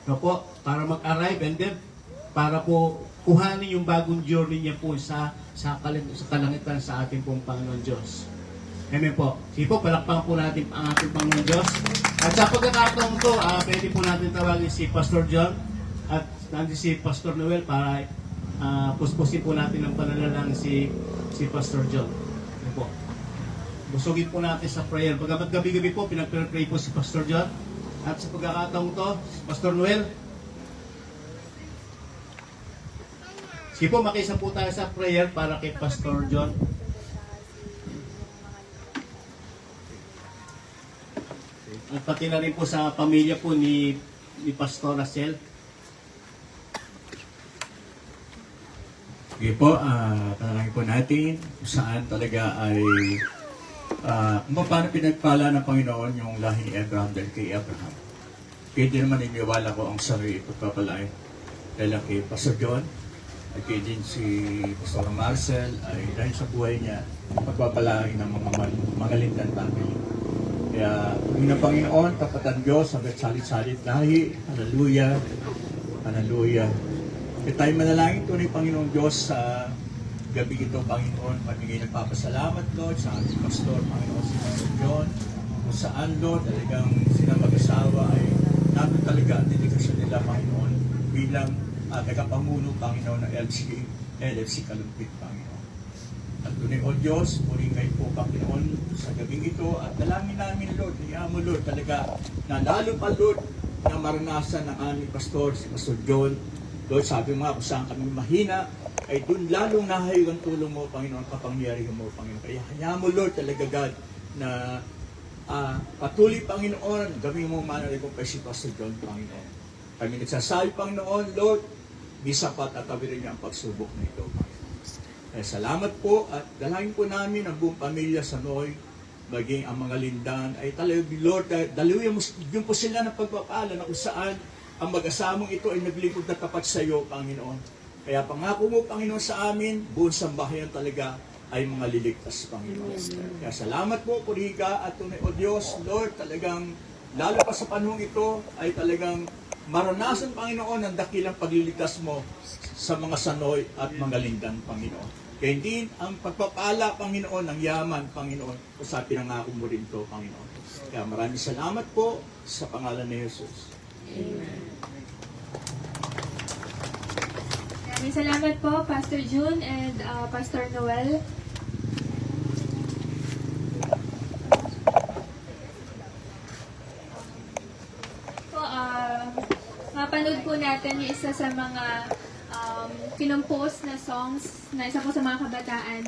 Na po, para mag-arrive, and then para po kuhanin yung bagong journey niya po sa kalangitan sa ating pong Panginoon Diyos. Amen po. Sige po, palakpakan po natin ang ating Panginoon Diyos. At sa pagkakataong to, pwede po natin tawagin si Pastor John at nandito si Pastor Noel para puspusin po natin ng panalalang si Pastor John. Amen po. Busugin po natin sa prayer. Pagkamat gabi-gabi po, pinag-pray po si Pastor John. At sa pagkakataong to, Pastor Noel, sige po, makisa po tayo sa prayer para kay Pastor John. At pati na rin po sa pamilya po ni Pastor Racel. Sige po, panalangin po natin kung saan talaga ay kung paano pinagpala ng Panginoon yung lahi ni Abraham dahil kay Abraham. Kaya din naman iniwala ko ang sarili pagpapalain dahil kay Pastor John at kaya din si Pastor Marcel ay dahil sa buhay niya pagpapalain ng mga lindan family. Kaya ng Panginoon, tapatan Diyos hanggang salit-salit lahi. Hallelujah. Hallelujah. Kaya tayo manalangin ito ni Panginoon Diyos sa gabi ito, Panginoon. Pamigay nagpapasalamat, Lord, sa ating pastor, Panginoon, si Pastor John. Kung saan, Lord, talagang sila mag-asawa ay natin talaga ang dedikasyon nila, Panginoon, bilang tagapamuno, Panginoon, ng LFC Kalumpit, Panginoon. At tunay, O Diyos, muling kayo po, Panginoon, sa gabing ito, at dalangin namin, Lord, niya mo, Lord, talaga, na lalo pa, Lord, na maranasan ng aming pastor, si Pastor John. Lord, sabi mo nga, kung saan kami mahina, ay doon lalong nahayo ang tulong mo, Panginoon, kapangyarihan mo, Panginoon. Kaya hayaan mo, Lord, talaga, God, na patuloy, Panginoon, gawin mo manalay kong kay si Pastor John, Panginoon. Kami nagsasabi, Panginoon, Lord, di sapat at tawirin niya ang pagsubok na ito, Panginoon. Salamat po at dalangin po namin ang buong pamilya sa Noy, maging ang mga lindan ay talagang Lord, dalawin mo po sila ng pagpapala na kung saan ang mag-asamang ito ay naglingkod na tapat sa iyo, Panginoon. Kaya pangako mo, Panginoon, sa amin, buong sambahayan talaga ay mga liligtas, Panginoon. Kaya salamat po, Puriga at tunay, O Diyos, Lord, talagang lalo pa sa panahon ito ay talagang maranasan, Panginoon, ang dakilang pagliligtas mo sa mga sanoy at mga lindan, Panginoon. Kaya hindi ang pagpapala, Panginoon, ng yaman, Panginoon, kung sa pinangako mo rin ito, Panginoon. Kaya maraming salamat po sa pangalan ni Jesus. Amen. Maraming salamat po, Pastor June and Pastor Noel. Po, mapanood po natin yung isa sa mga kinompose na songs na isa po sa mga kabataan,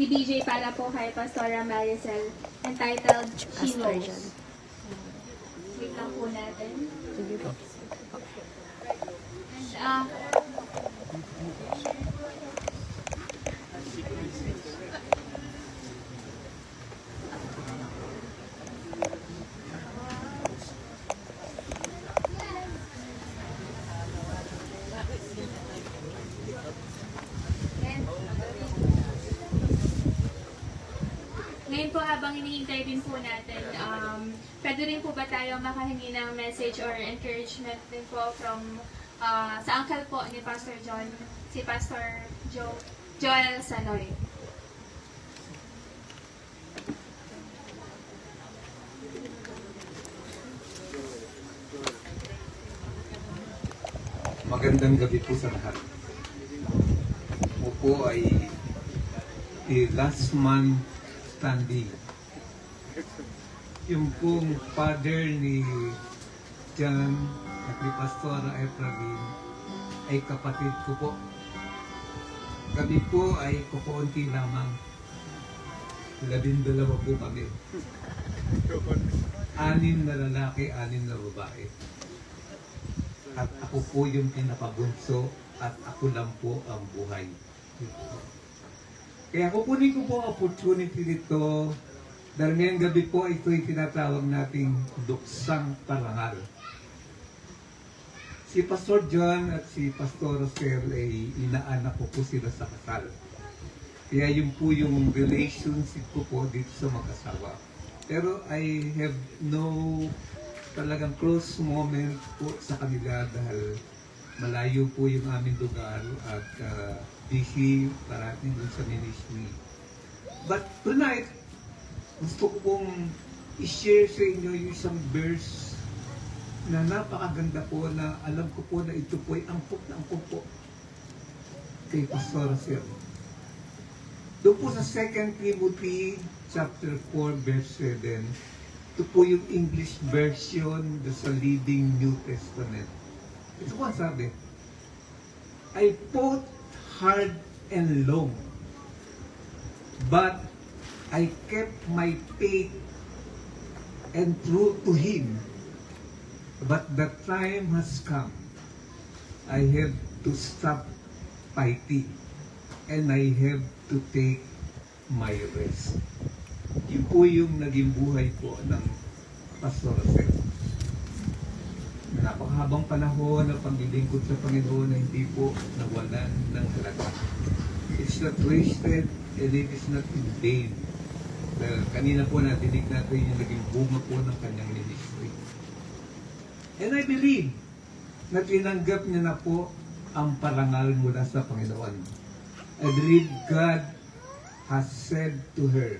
ni DJ para po kay Pastora Maricel, entitled She Knows. Wait lang po natin. And, ngayon po, habang hinihintay din po natin, pwede rin po ba tayo makahingi ng message or encouragement din po from sa uncle po ni Pastor John, si Pastor Joel Sanoy. Magandang gabi po sa lahat. Ako po ay the last man standing. Yung pong father ni John at ni Pastora Efrain ay kapatid ko po. Kami po ay kukunti lamang. 12 po kami. 6 na lalaki, 6 na babae. At ako po yung pinakabunso at ako lang po ang buhay. Kaya kukunin ko po ang opportunity dito dahil ngayong gabi po ito yung tinatawag nating duksang parangal. Si Pastor John at si Pastor Rosel ay inaanak ko po sila sa kasal. Kaya yun po yung relationship ko po dito sa mag-asawa. Pero I have no talagang close moment po sa kanila dahil malayo po yung aming lugar at busy parating dun sa ministry. But tonight, gusto ko pong i-share sa inyo yung isang verse na napakaganda po na alam ko po na ito po ay angkop na angkop po kay Pastor Sir. Doon po sa 2 Timothy chapter 4 verse 7, ito po yung English version sa Leading New Testament. Ito po ang sabi, I fought hard and long, but I kept my faith and true to Him. But the time has come. I have to stop fighting and I have to take my rest. Yun po yung naging buhay po ng Pastor Rosel. Napakahabang panahon ng paglilingkod sa Panginoon na hindi po nawalan ng halaga. It's not wasted and it is not in vain. Kanina po natinig natin yung naging bunga po ng kanyang ministry. And I believe na tinanggap niya na po ang parangal mula sa Panginoon. I believe God has said to her,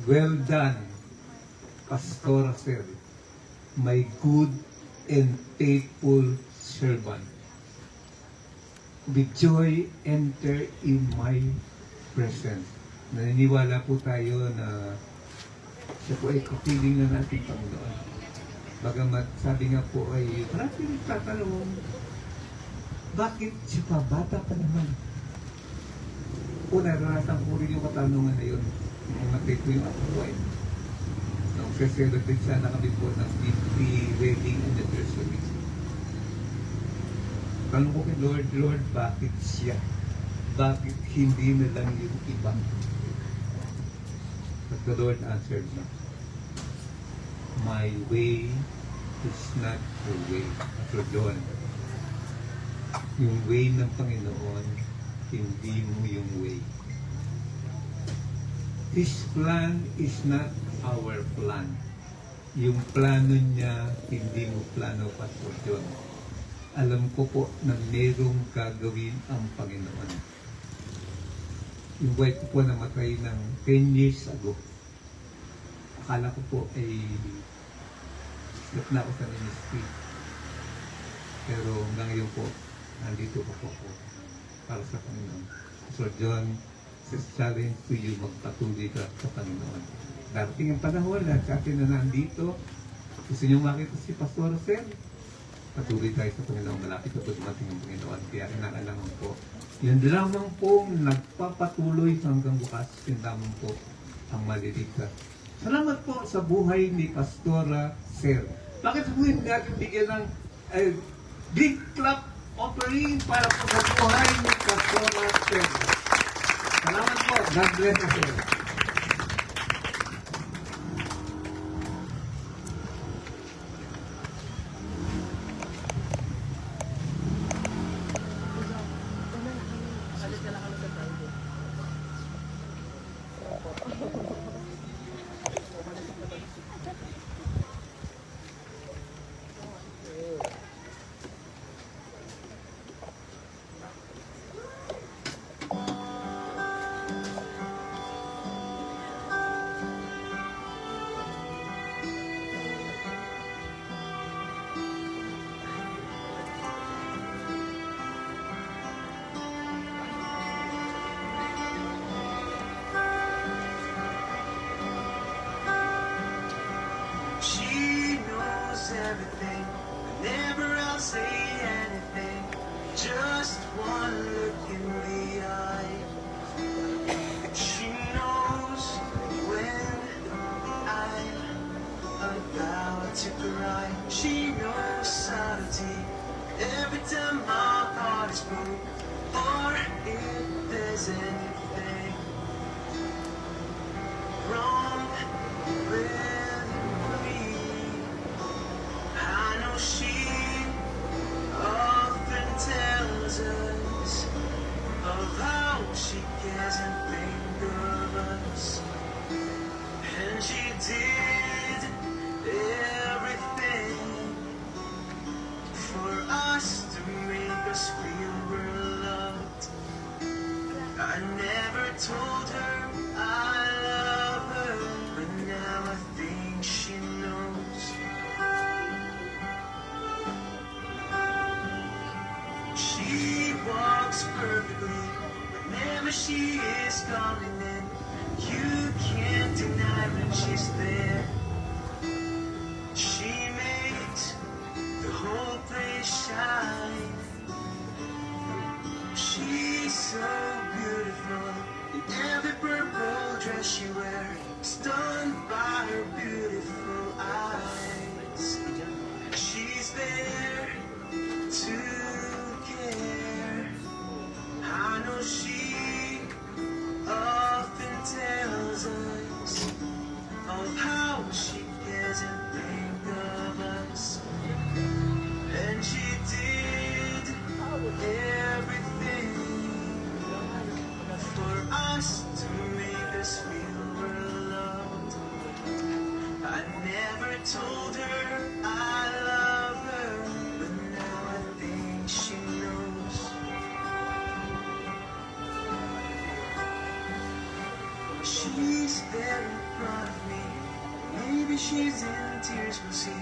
well done, Pastor Rosel, my good and faithful servant. With joy, enter in my presence. Naniniwala po tayo na siya po ay kapiling na natin Panginoon. Bagamat sabi nga po ay marami nagtatanong, bakit siya pa? Bata pa naman. O naranasan ko rin yung katanungan na yun. Namatay ko yung ako ko eh. Nung celebrate sana kami po ng 50 wedding anniversary. Tanong ko kay Lord, Lord, bakit siya? Bakit hindi na lang yung iba? But the Lord answered me, my way is not your way. Pastor John, yung way ng Panginoon, hindi mo yung way. His plan is not our plan. Yung plano niya, hindi mo plano, Pastor John. Alam ko po na merong gagawin ang Panginoon. Yung wife ko po namatay ng 10 years ago. Akala ko po ay stop na ako sa ministry. Pero hanggang ngayon po, nandito pa po ako para sa Panginoon. So John, this challenge to you, magpatuloy ka sa Panginoon. Darating ang panahon na sa atin na nandito, gusto niyo makita si Pastor Rosel? Patuloy tayo sa Panginoon, malapit na po dumating ang Panginoon. Kaya kinakailangan po, yun lamang po nagpapatuloy hanggang bukas, yun lamang po ang maliligtas. Salamat po sa buhay ni Pastora Sel. Bakit po hindi natin bigyan ng big clap offering para po sa buhay ni Pastora Sel? Salamat po. God bless us all. She knows everything, whenever I'll say anything, just one look in the eye. She knows when I'm about to cry. She knows subtlety, every time my heart is moved, or if there's anything wrong with she often tells us of how she cares and think of us. And she did everything for us to make us feel we're loved. I never told her I love her, but now I think she knows. She walks perfectly whenever she is coming in. You can't deny when she's there. She makes the whole place shine. She's so beautiful in every purple dress she wears, stunned by her beautiful eyes. She's there to I know she often tells us of how she cares and thinks of us. And she did everything for us to make us feel we're loved. I never told her I love her, but now I think she knows. She's there in front of me. Maybe she's in tears, we'll see.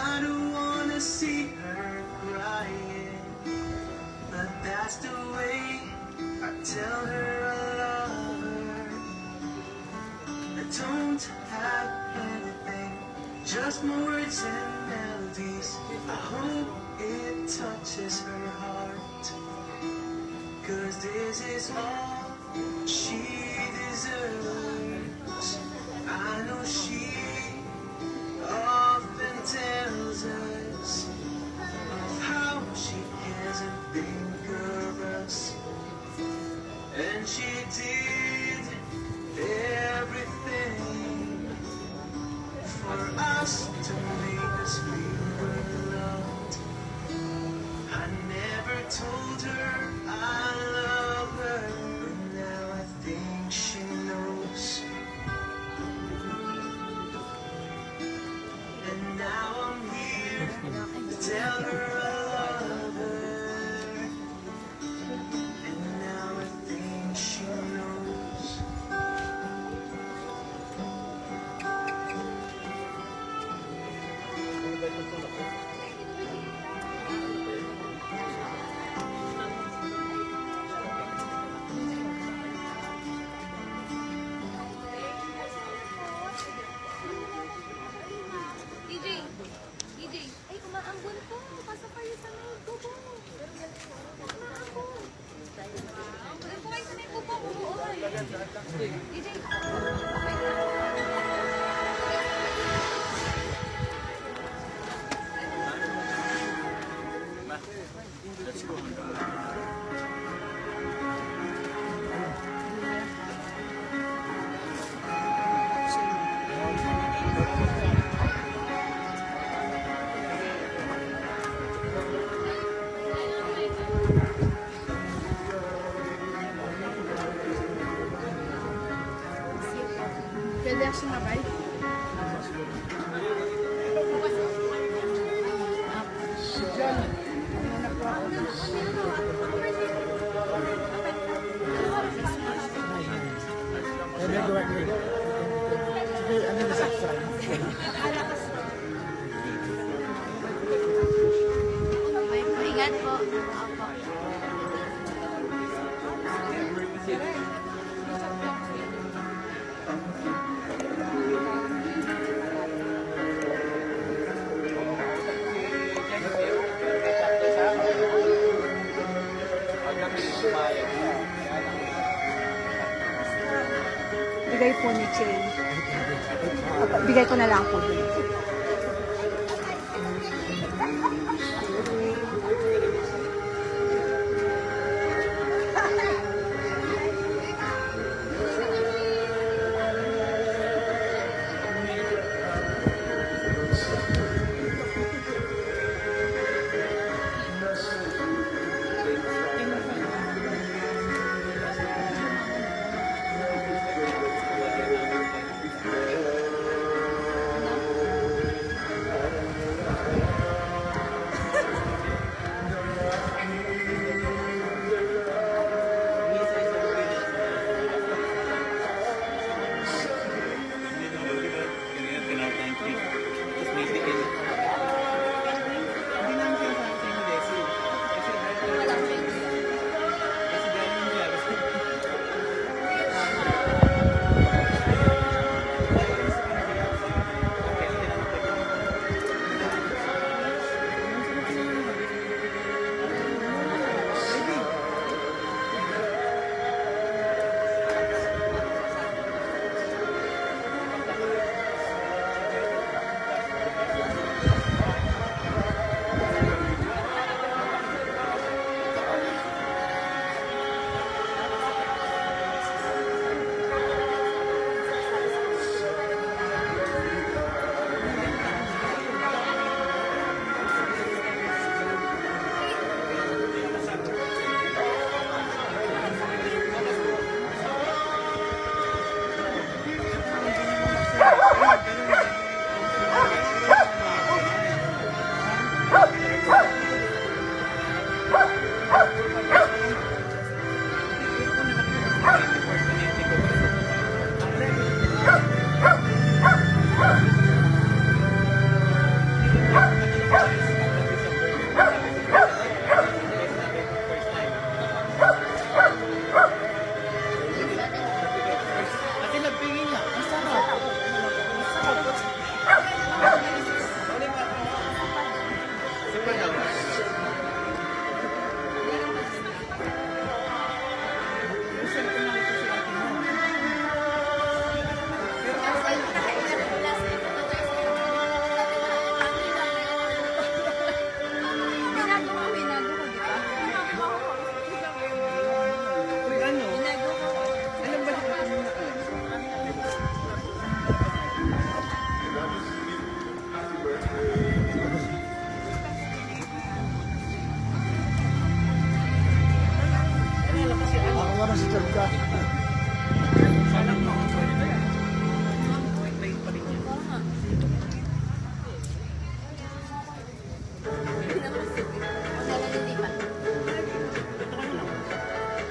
I don't wanna see her crying, but that's the way I tell her I love her. I don't have anything, just my words and melodies. I hope it touches her heart, 'cause this is all she deserves. I know she often tells us of how she cares and thinks of us. And she did everything for us to make us feel we're loved. I never told her I love her, but now I think she knows. Pwede ako sumabay? Ingat po. Opo. Bigay po ni Jane. Bigay ko na lang po din.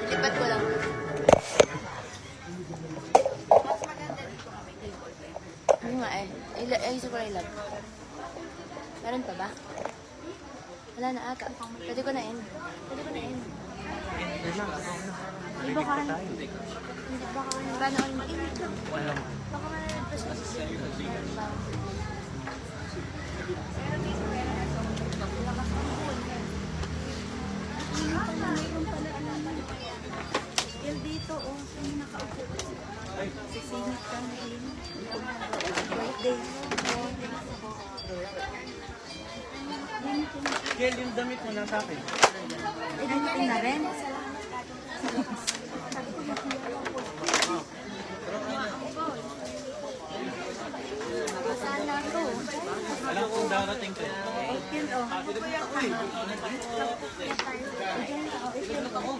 Lipat ko lang. Ano nga eh. Ay, super I love. Meron pa ba? Wala na ata. Pwede ko na end. Pwede ko na end. Di ba ka? Hindi ba ka? Paano ako mag-end? Wala. Baka manalagpas ko sa Dito, oh. Hindi nakaupo. Sisingit ka na yun. Birthday. Kel, yung damit mo nasa akin. Eh, dito na rin. Sana to. Alam kong darating ka. Yun, oh. Diyan, oh.